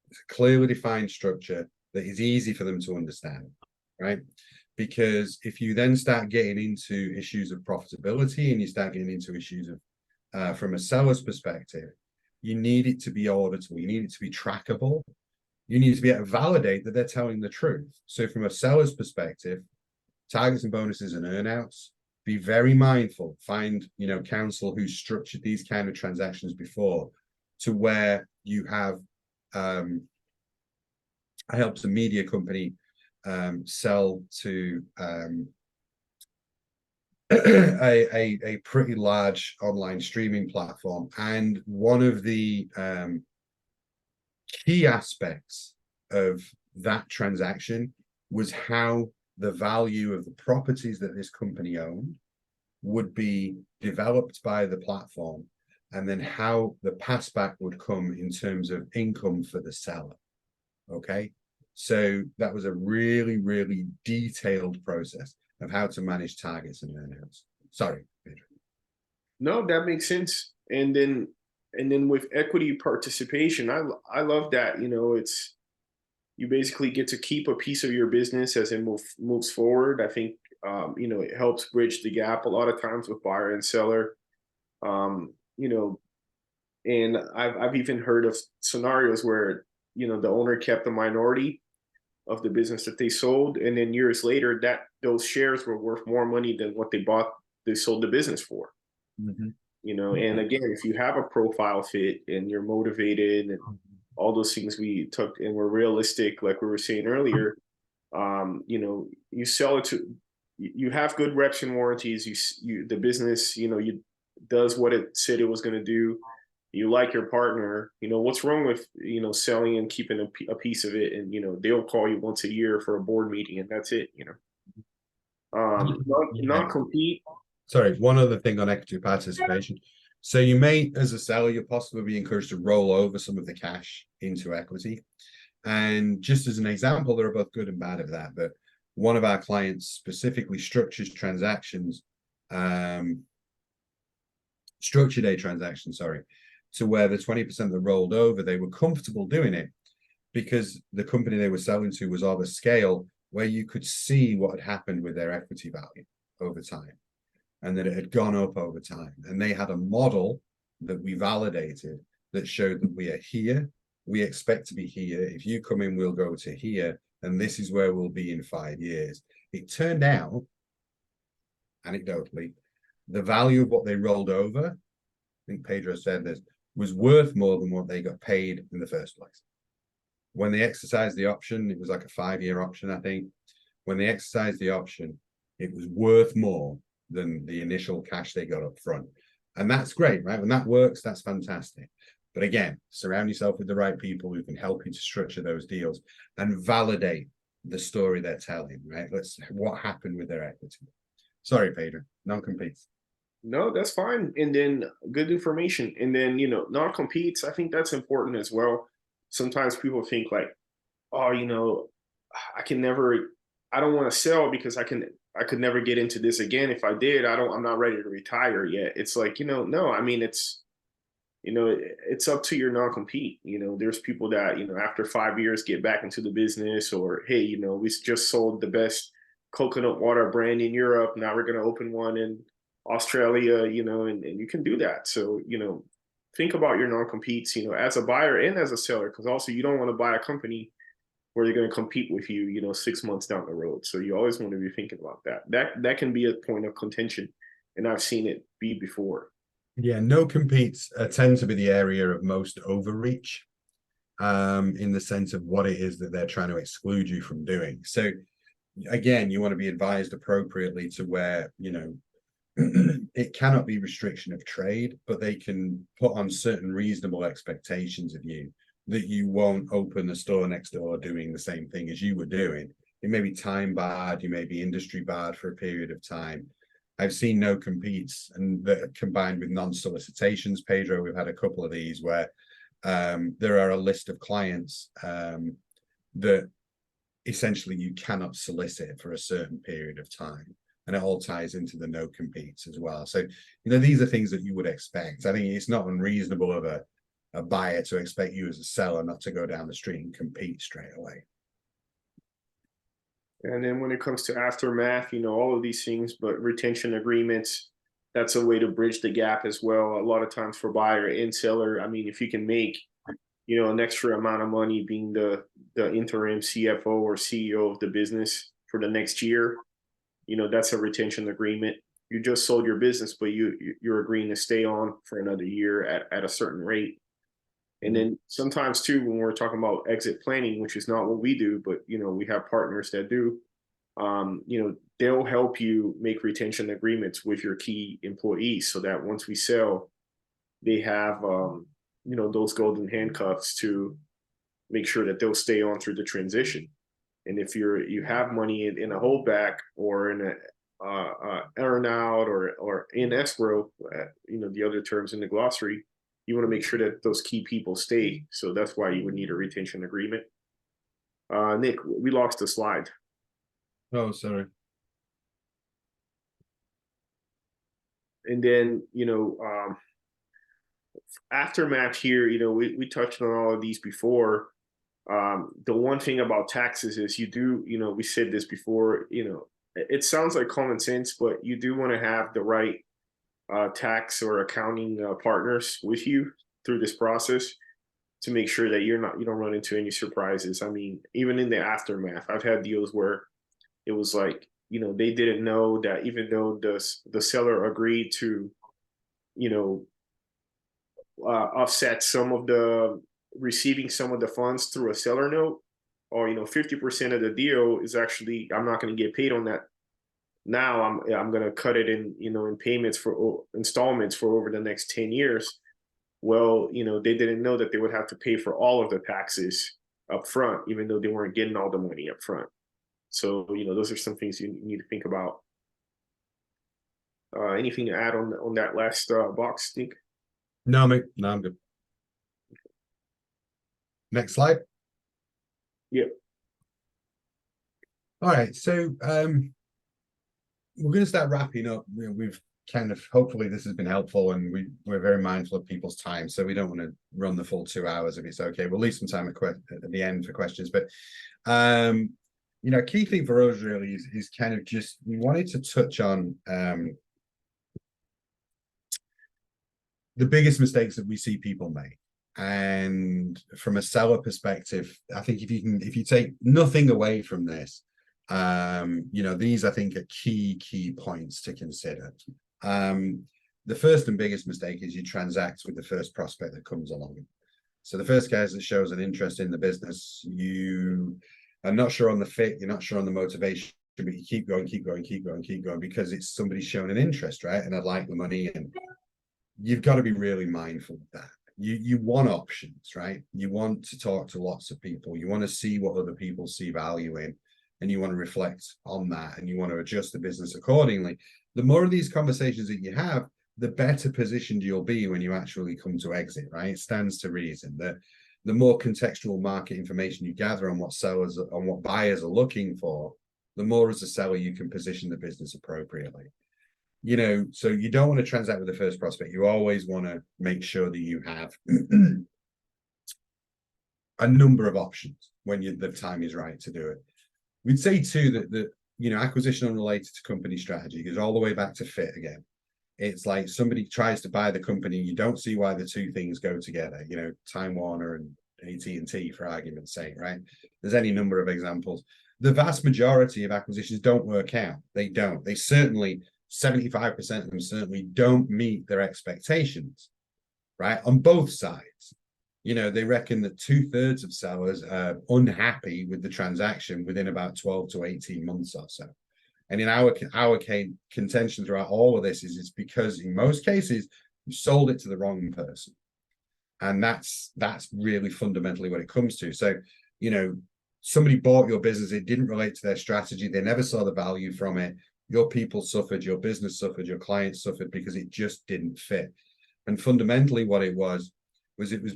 It's a clearly defined structure that is easy for them to understand, right? Because if you then start getting into issues of profitability and you start getting into issues of from a seller's perspective, you need it to be auditable, you need it to be trackable, you need to be able to validate that they're telling the truth. So from a seller's perspective, targets and bonuses and earnouts, be very mindful, find, you know, counsel who's structured these kind of transactions before, to where you have, I helped a media company sell to a pretty large online streaming platform, and one of the key aspects of that transaction was how the value of the properties that this company owned would be developed by the platform, and then how the passback would come in terms of income for the seller. Okay, so that was a really, really detailed process of how to manage targets and earnouts. Sorry, Pedro. No, that makes sense. And then with equity participation, I love that. You know, it's, you basically get to keep a piece of your business as it moves forward. I think you know, it helps bridge the gap a lot of times with buyer and seller. You know, and I've even heard of scenarios where, you know, the owner kept a minority of the business that they sold, and then years later that those shares were worth more money than what they sold the business for. Mm-hmm. You know, and again, if you have a profile fit and you're motivated and all those things we took and we're realistic, like we were saying earlier, you know, you sell it to, you have good reps and warranties, the business, you know, you does what it said it was going to do, you like your partner, you know, what's wrong with, you know, selling and keeping a piece of it, and, you know, they'll call you once a year for a board meeting and that's it, you know. Non-compete. Sorry, one other thing on equity participation. So you may, as a seller, you'll possibly be encouraged to roll over some of the cash into equity. And just as an example, there are both good and bad of that. But one of our clients specifically structures transactions, structured a transaction, sorry, to where the 20% that rolled over, they were comfortable doing it because the company they were selling to was of a scale where you could see what had happened with their equity value over time, and that it had gone up over time. And they had a model that we validated that showed that we are here, we expect to be here. If you come in, we'll go to here, and this is where we'll be in 5 years. It turned out, anecdotally, the value of what they rolled over, I think Pedro said this, was worth more than what they got paid in the first place. When they exercised the option, it was like a 5-year option, I think. When they exercised the option, it was worth more than the initial cash they got up front. And that's great, right? When that works, that's fantastic. But again, surround yourself with the right people who can help you to structure those deals and validate the story they're telling, right? What happened with their equity. Sorry, Pedro, non-competes. No, that's fine. And then good information. And then, you know, non-competes, I think that's important as well. Sometimes people think like, oh, you know, I don't want to sell because I could never get into this again. If I did, I'm not ready to retire yet. It's like, you know, no, I mean, it's, you know, it's up to your non-compete. You know, there's people that, you know, after 5 years get back into the business, or, hey, you know, we just sold the best coconut water brand in Europe. Now we're going to open one in Australia, you know, and you can do that. So, you know, think about your non-competes, you know, as a buyer and as a seller, because also you don't want to buy a company where they're going to compete with you, you know, 6 months down the road. So you always want to be thinking about that. That can be a point of contention, and I've seen it be before. Yeah, no competes tend to be the area of most overreach, in the sense of what it is that they're trying to exclude you from doing. So again, you want to be advised appropriately to where, you know, it cannot be restriction of trade, but they can put on certain reasonable expectations of you that you won't open the store next door doing the same thing as you were doing. It may be time barred, you may be industry barred for a period of time. I've seen no competes, and that combined with non-solicitations, Pedro, we've had a couple of these where there are a list of clients that essentially you cannot solicit for a certain period of time. And it all ties into the no competes as well. So, you know, these are things that you would expect. I think it's not unreasonable of a buyer to expect you as a seller not to go down the street and compete straight away. And then when it comes to aftermath, all of these things, but retention agreements, that's a way to bridge the gap as well. A lot of times for buyer and seller, I mean, if you can make, an extra amount of money being the interim CFO or CEO of the business for the next year, that's a retention agreement. You just sold your business, but you're agreeing to stay on for another year at a certain rate. And then sometimes too, when we're talking about exit planning, which is not what we do, but we have partners that do, they'll help you make retention agreements with your key employees so that once we sell, they have those golden handcuffs to make sure that they'll stay on through the transition. And if you have money in a holdback or in a earn out or in escrow, the other terms in the glossary, you want to make sure that those key people stay. So that's why you would need a retention agreement. Nick, we lost the slide. Oh, sorry. And then, aftermath here, we touched on all of these before. The one thing about taxes is we said this before, it sounds like common sense, but you do want to have the right tax or accounting partners with you through this process to make sure that you don't run into any surprises. I mean, even in the aftermath, I've had deals where it was like, they didn't know that even though the seller agreed to, offset some of the receiving some of the funds through a seller note, or 50% of the deal is actually, I'm not going to get paid on that. Now I'm going to cut it in, in payments for installments for over the next 10 years. Well, they didn't know that they would have to pay for all of the taxes up front, even though they weren't getting all the money up front. So, those are some things you need to think about. Anything to add on that last box, Stink? No, mate. No, I'm good. Next slide. Yep. All right. So we're going to start wrapping up. We've kind of, hopefully this has been helpful, and we're very mindful of people's time. So we don't want to run the full 2 hours if it's okay. We'll leave some time at the end for questions. But key thing for us really is kind of just, we wanted to touch on the biggest mistakes that we see people make. And from a seller perspective, I think if you take nothing away from this, these I think are key points to consider. The first and biggest mistake is you transact with the first prospect that comes along. So the first guy that shows an interest in the business, you are not sure on the fit, you're not sure on the motivation, but you keep going because it's somebody showing an interest, right? And I'd like the money, and you've got to be really mindful of that. You want options, right? You want to talk to lots of people. You want to see what other people see value in, and you want to reflect on that, and you want to adjust the business accordingly. The more of these conversations that you have, the better positioned you'll be when you actually come to exit, right? It stands to reason that the more contextual market information you gather on what buyers are looking for, the more as a seller you can position the business appropriately. So you don't want to transact with the first prospect. You always want to make sure that you have a number of options when the time is right to do it. We'd say too that acquisition unrelated to company strategy goes all the way back to fit again. It's like somebody tries to buy the company, you don't see why the two things go together. Time Warner and AT&T, for argument's sake, right? There's any number of examples. The vast majority of acquisitions don't work out. They don't. They certainly 75% of them certainly don't meet their expectations, right? On both sides. You know, they reckon that 2/3 of sellers are unhappy with the transaction within about 12 to 18 months or so. And in our contention throughout all of this is it's because in most cases, you sold it to the wrong person. And that's really fundamentally what it comes to. So, you know, somebody bought your business, it didn't relate to their strategy, they never saw the value from it. Your people suffered, your business suffered, your clients suffered because it just didn't fit. And fundamentally what it was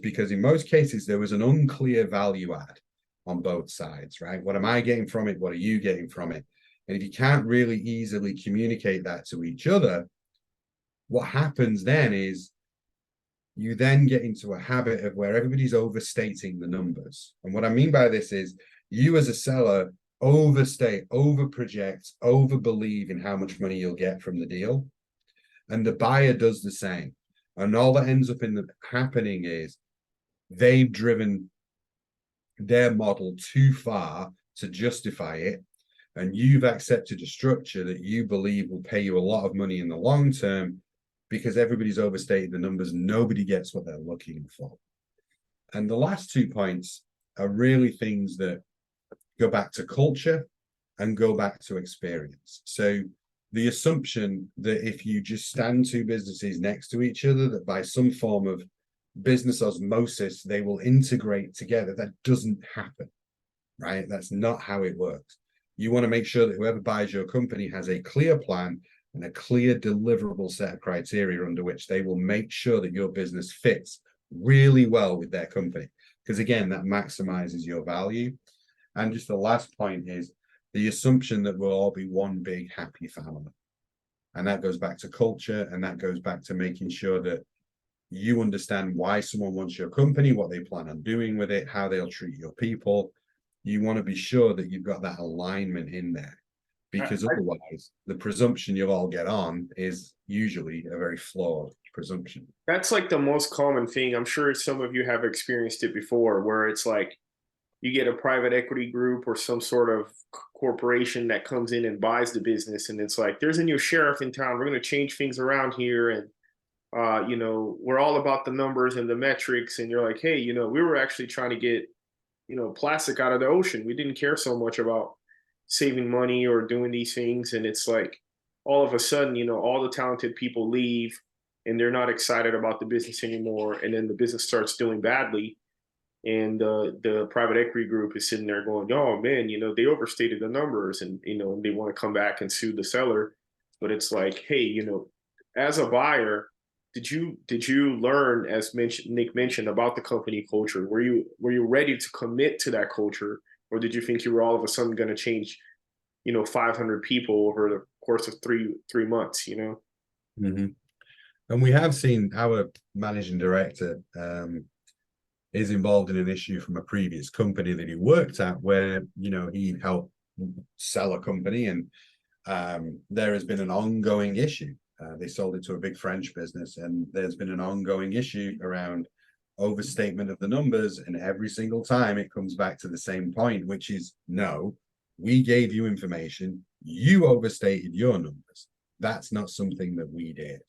because in most cases there was an unclear value add on both sides, right? What am I getting from it? What are you getting from it? And if you can't really easily communicate that to each other, what happens then is you then get into a habit of where everybody's overstating the numbers. And what I mean by this is you as a seller overstate, overproject, overbelieve in how much money you'll get from the deal. And the buyer does the same. And all that ends up happening is they've driven their model too far to justify it. And you've accepted a structure that you believe will pay you a lot of money in the long term because everybody's overstated the numbers. Nobody gets what they're looking for. And the last 2 points are really things that go back to culture and go back to experience. So the assumption that if you just stand two businesses next to each other, that by some form of business osmosis, they will integrate together, that doesn't happen, right? That's not how it works. You want to make sure that whoever buys your company has a clear plan and a clear deliverable set of criteria under which they will make sure that your business fits really well with their company. Because again, that maximizes your value. And just the last point is the assumption that we'll all be one big happy family. And that goes back to culture, and that goes back to making sure that you understand why someone wants your company, what they plan on doing with it, how they'll treat your people. You want to be sure that you've got that alignment in there, because otherwise the presumption you'll all get on is usually a very flawed presumption. That's like the most common thing. I'm sure some of you have experienced it before, where it's like you get a private equity group or some sort of corporation that comes in and buys the business, and it's like, there's a new sheriff in town, we're going to change things around here, and you know, we're all about the numbers and the metrics, and you're like, hey, you know, we were actually trying to get, you know, plastic out of the ocean. We didn't care so much about saving money or doing these things. And it's like all of a sudden, you know, all the talented people leave and they're not excited about the business anymore, and then the business starts doing badly, and the private equity group is sitting there going, oh man, you know, they overstated the numbers, and you know, they want to come back and sue the seller. But it's like, hey, you know, as a buyer, did you learn, as Nick mentioned, about the company culture? Were you ready to commit to that culture, or did you think you were all of a sudden going to change, you know, 500 people over the course of three months? You know. Mm-hmm. And we have seen our managing director is involved in an issue from a previous company that he worked at, where, you know, he helped sell a company, and there has been an ongoing issue. They sold it to a big French business, and there's been an ongoing issue around overstatement of the numbers. And every single time it comes back to the same point, which is, no, we gave you information, you overstated your numbers. That's not something that we did.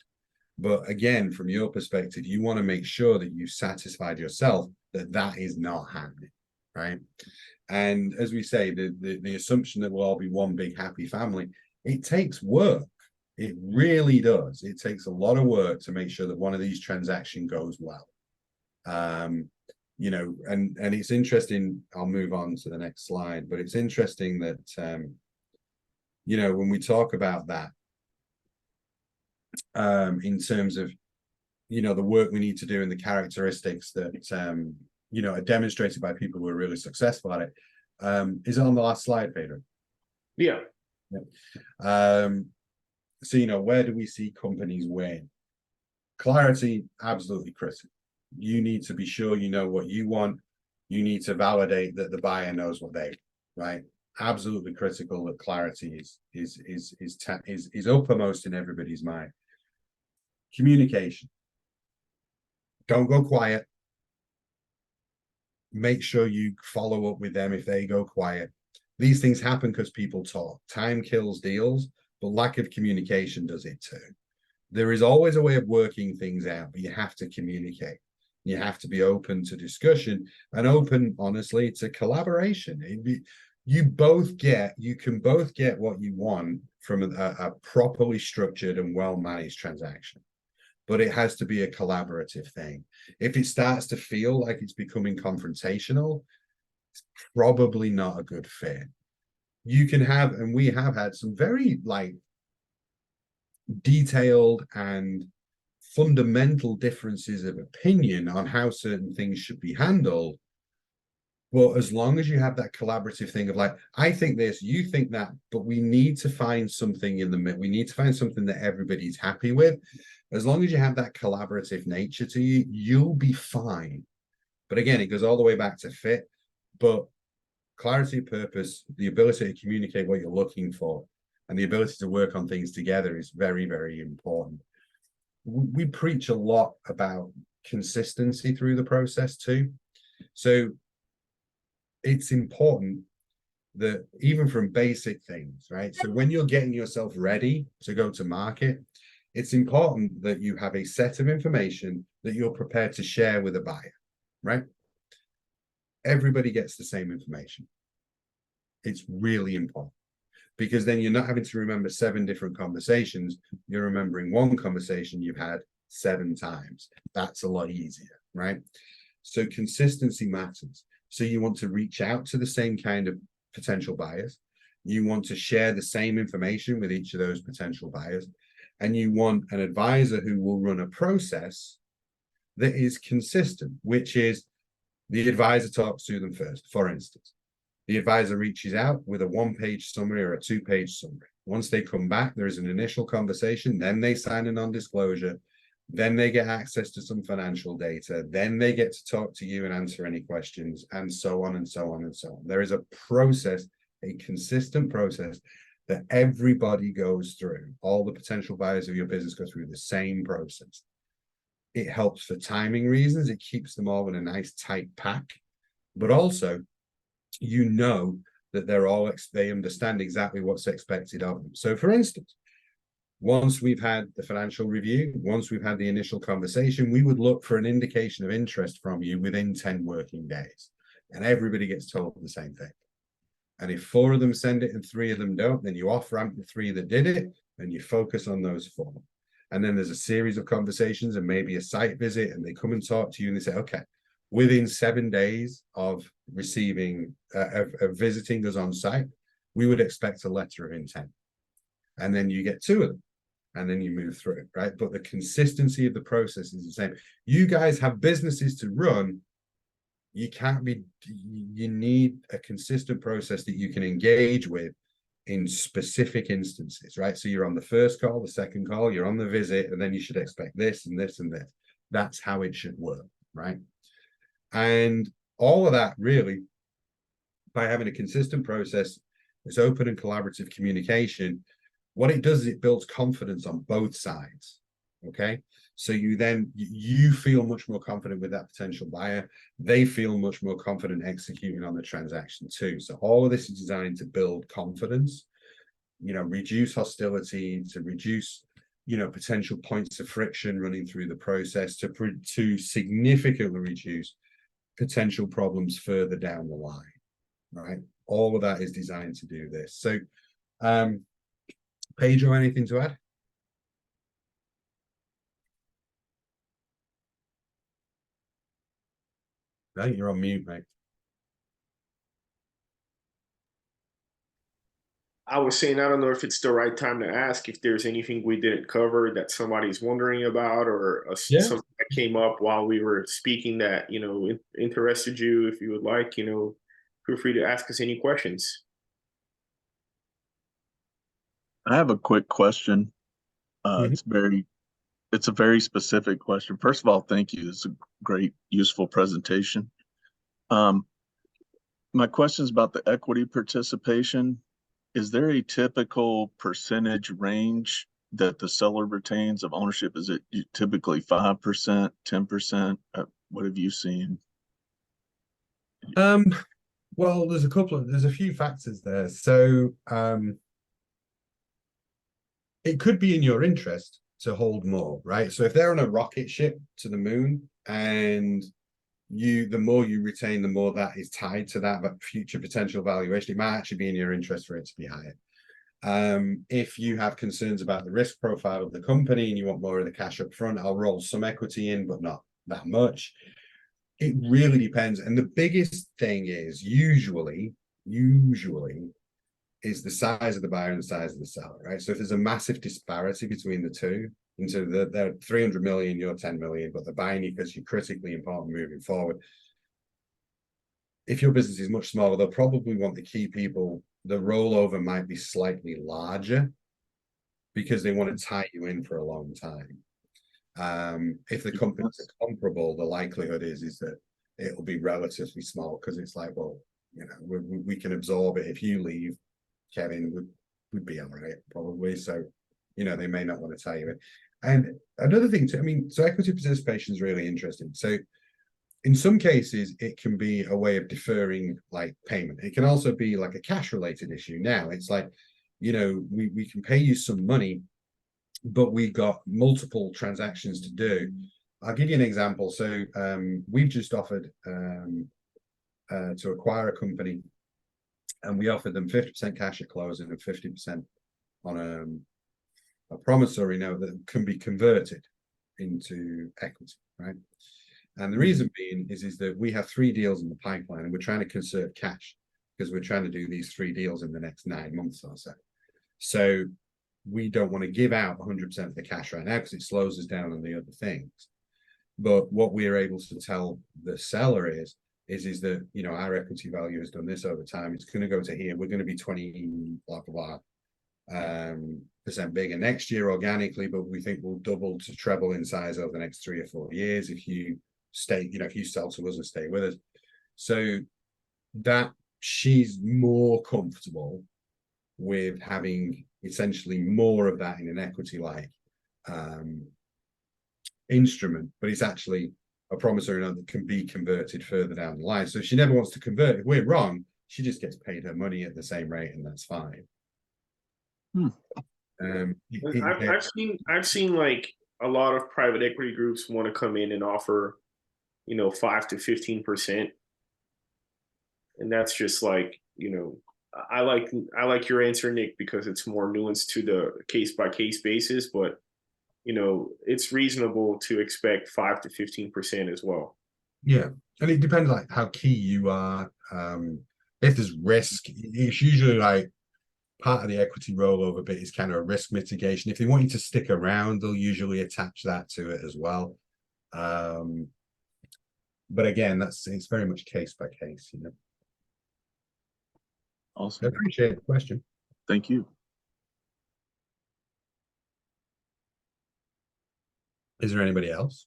But again, from your perspective, you want to make sure that you satisfied yourself that that is not happening, right? And as we say, the assumption that we'll all be one big happy family, it takes work. It really does. It takes a lot of work to make sure that one of these transactions goes well. You know, and it's interesting, I'll move on to the next slide, but it's interesting that, you know, when we talk about that, in terms of, you know, the work we need to do and the characteristics that, you know, are demonstrated by people who are really successful at it. Is it on the last slide, Pedro? Yeah. So, you know, where do we see companies win? Clarity, absolutely critical. You need to be sure you know what you want. You need to validate that the buyer knows what they, right? Absolutely critical that clarity is uppermost in everybody's mind. Communication. Don't go quiet. Make sure you follow up with them if they go quiet. These things happen because people talk. Time kills deals. but lack of communication does it too. There is always a way of working things out, but you have to communicate. You have to be open to discussion and open, honestly, to collaboration. You can both get what you want from a properly structured and well-managed transaction, but it has to be a collaborative thing. If it starts to feel like it's becoming confrontational, it's probably not a good fit. You can have, and we have had some very detailed and fundamental differences of opinion on how certain things should be handled. But as long as you have that collaborative thing of I think this, you think that, but we need to find something in the middle. We need to find something that everybody's happy with. As long as you have that collaborative nature to you, you'll be fine. But again, it goes all the way back to fit. But clarity of purpose, the ability to communicate what you're looking for, and the ability to work on things together is very, very important. We preach a lot about consistency through the process too. So it's important that even from basic things, right? So when you're getting yourself ready to go to market, it's important that you have a set of information that you're prepared to share with a buyer, right? Everybody gets the same information. It's really important, because then you're not having to remember 7 different conversations. You're remembering one conversation you've had 7 times. That's a lot easier, right? So consistency matters. So you want to reach out to the same kind of potential buyers. You want to share the same information with each of those potential buyers. And you want an advisor who will run a process that is consistent, which is the advisor talks to them first. For instance, the advisor reaches out with a 1-page summary or a 2-page summary. Once they come back, there is an initial conversation, then they sign a non-disclosure, then they get access to some financial data, then they get to talk to you and answer any questions, and so on and so on and so on. There is a process, a consistent process that everybody goes through. All the potential buyers of your business go through the same process. It helps for timing reasons. It keeps them all in a nice tight pack, but also, you know that they understand exactly what's expected of them. So for instance, once we've had the financial review, once we've had the initial conversation, we would look for an indication of interest from you within 10 working days. And everybody gets told the same thing. And if 4 of them send it and 3 of them don't, then you off-ramp the 3 that did it, and you focus on those 4. And then there's a series of conversations and maybe a site visit, and they come and talk to you and they say, okay, within 7 days of receiving, of visiting us on site, we would expect a letter of intent. And then you get 2 of them, and then you move through it, right? But the consistency of the process is the same. You guys have businesses to run. You need a consistent process that you can engage with in specific instances, right? So you're on the first call, the second call, you're on the visit, and then you should expect this and this and this. That's how it should work, right? And all of that really, by having a consistent process, it's open and collaborative communication. What it does is it builds confidence on both sides. Okay. So you feel much more confident with that potential buyer. They feel much more confident executing on the transaction too. So all of this is designed to build confidence, reduce hostility, to reduce, potential points of friction running through the process, to significantly reduce potential problems further down the line, right? All of that is designed to do this. So, Pedro, anything to add? No, you're on mute, mate. I was saying, I don't know if it's the right time to ask if there's anything we didn't cover that somebody's wondering about, or something that came up while we were speaking that, interested you. If you would like, feel free to ask us any questions. I have a quick question. It's a very specific question. First of all, thank you. It's a great, useful presentation. My question is about the equity participation. Is there a typical percentage range that the seller retains of ownership? Is it typically 5%, 10%? What have you seen? Well, there's a few factors there. So it could be in your interest to hold more, right? So if they're on a rocket ship to the moon, and the more you retain, the more that is tied to that future potential valuation, it might actually be in your interest for it to be higher. If you have concerns about the risk profile of the company and you want more of the cash up front, I'll roll some equity in, but not that much. It really depends. And the biggest thing is usually is the size of the buyer and the size of the seller, right? So if there's a massive disparity between the two, and so they're 300 million, you're 10 million, but they're buying you because you're critically important moving forward. If your business is much smaller, they'll probably want the key people. The rollover might be slightly larger because they want to tie you in for a long time. If the companies are comparable, the likelihood is that it'll be relatively small because it's like, well, you know, we can absorb it. If you leave, Kevin would be all right, probably. So, you know, they may not want to tie you in. And another thing, I mean, so equity participation is really interesting. So in some cases, it can be a way of deferring like payment. It can also be like a cash related issue. Now it's like, you know, we can pay you some money, but we got multiple transactions to do. I'll give you an example. So we've just offered to acquire a company, and we offered them 50% cash at closing and 50% on a promissory note that can be converted into equity, right? And the reason being is that we have 3 deals in the pipeline, and we're trying to conserve cash because we're trying to do these 3 deals in the next 9 months or so. So we don't want to give out 100% of the cash right now because it slows us down on the other things. But what we're able to tell the seller is that, you know, our equity value has done this over time. It's going to go to here. We're going to be 20 blah blah blah percent bigger next year organically, but we think we'll double to treble in size over the next 3 or 4 years if you stay, you know, if you sell to us and stay with us. So that she's more comfortable with having essentially more of that in an equity like instrument, but it's actually a promissory note that can be converted further down the line. So if she never wants to convert, if we're wrong, she just gets paid her money at the same rate, and that's fine. I've seen like a lot of private equity groups want to come in and offer, you know, 5 to 15%, and that's just like, you know, I like your answer, Nick, because it's more nuanced to the case by case basis, but you know, it's reasonable to expect 5 to 15% as well. Yeah, and it depends like how key you are. If there's risk, it's usually like part of the equity rollover bit is kind of a risk mitigation. If they want you to stick around, they'll usually attach that to it as well. But again, it's very much case by case, you know. Awesome. I appreciate the question. Thank you. Is there anybody else?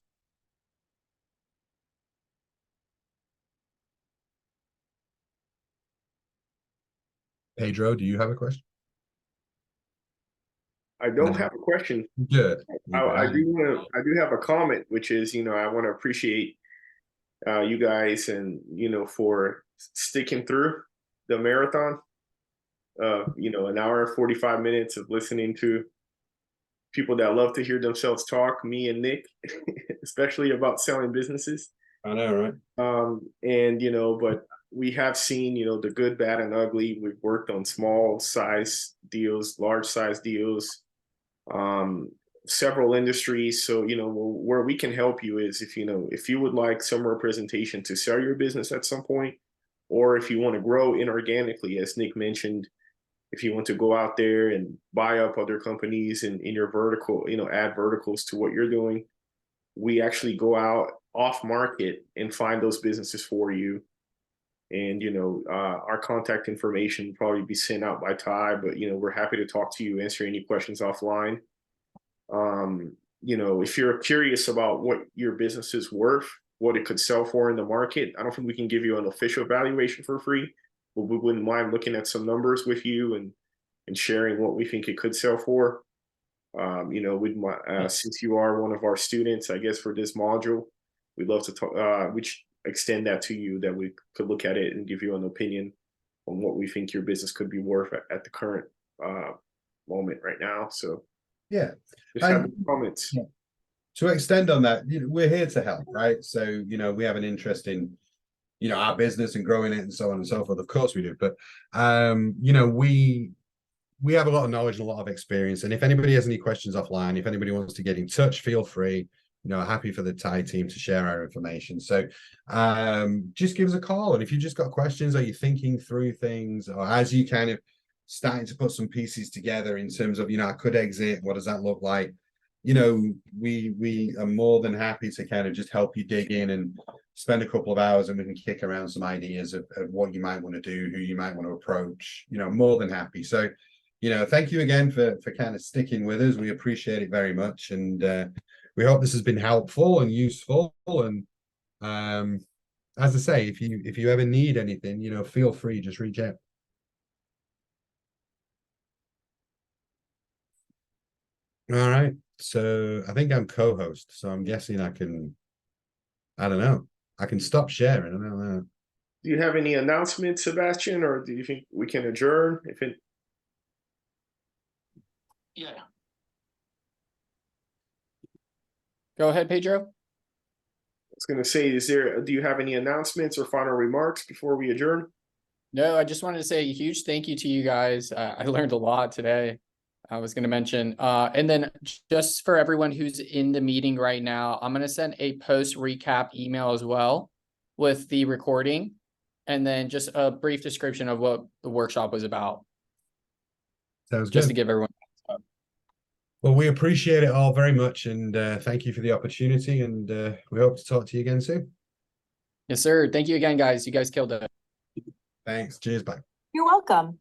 Pedro, do you have a question? I don't have a question. Good. I do have a comment, which is, you know, I want to appreciate you guys and, you know, for sticking through the marathon. You know, an hour and 45 minutes of listening to people that love to hear themselves talk, me and Nick, especially about selling businesses. I know, right? And, you know, but we have seen, you know, the good, bad, and ugly. We've worked on small size deals, large size deals, several industries. So, you know, where we can help you is if, you know, if you would like some representation to sell your business at some point, or if you want to grow inorganically, as Nick mentioned, if you want to go out there and buy up other companies in your vertical, you know, add verticals to what you're doing, we actually go out off market and find those businesses for you. And, you know, our contact information will probably be sent out by Ty, but, you know, we're happy to talk to you, answer any questions offline. You know, if you're curious about what your business is worth, what it could sell for in the market, I don't think we can give you an official valuation for free, but we wouldn't mind looking at some numbers with you and sharing what we think it could sell for. You know, since you are one of our students, I guess for this module, we'd love to talk, which extend that to you, that we could look at it and give you an opinion on what we think your business could be worth at the current moment right now. So Yeah. Just have And- any comments. Yeah. To extend on that, we're here to help, right? So, we have an interest in, our business and growing it and so on and so forth. Of course we do. But, we have a lot of knowledge and a lot of experience. And if anybody has any questions offline, if anybody wants to get in touch, feel free. Happy for the Thai team to share our information. So just give us a call. And if you just got questions, are you thinking through things, or as you kind of starting to put some pieces together in terms of, I could exit, what does that look like? We are more than happy to kind of just help you dig in and spend a couple of hours, and we can kick around some ideas of what you might want to do, who you might want to approach, more than happy. So, thank you again for kind of sticking with us. We appreciate it very much. And we hope this has been helpful and useful. And as I say, if you ever need anything, feel free, just reach out. All right. So I think I'm co-host, so I'm guessing I don't know. I can stop sharing. I don't know. Do you have any announcements, Sebastian, or do you think we can adjourn? Yeah. Go ahead, Pedro. I was going to say, do you have any announcements or final remarks before we adjourn? No, I just wanted to say a huge thank you to you guys. I learned a lot today. I was going to mention, and then just for everyone who's in the meeting right now, I'm going to send a post recap email as well with the recording, and then just a brief description of what the workshop was about. Sounds Just good. to give everyone. Well, we appreciate it all very much, and thank you for the opportunity, and we hope to talk to you again soon. Yes, sir. Thank you again, guys. You guys killed it. Thanks. Cheers. Bye. You're welcome.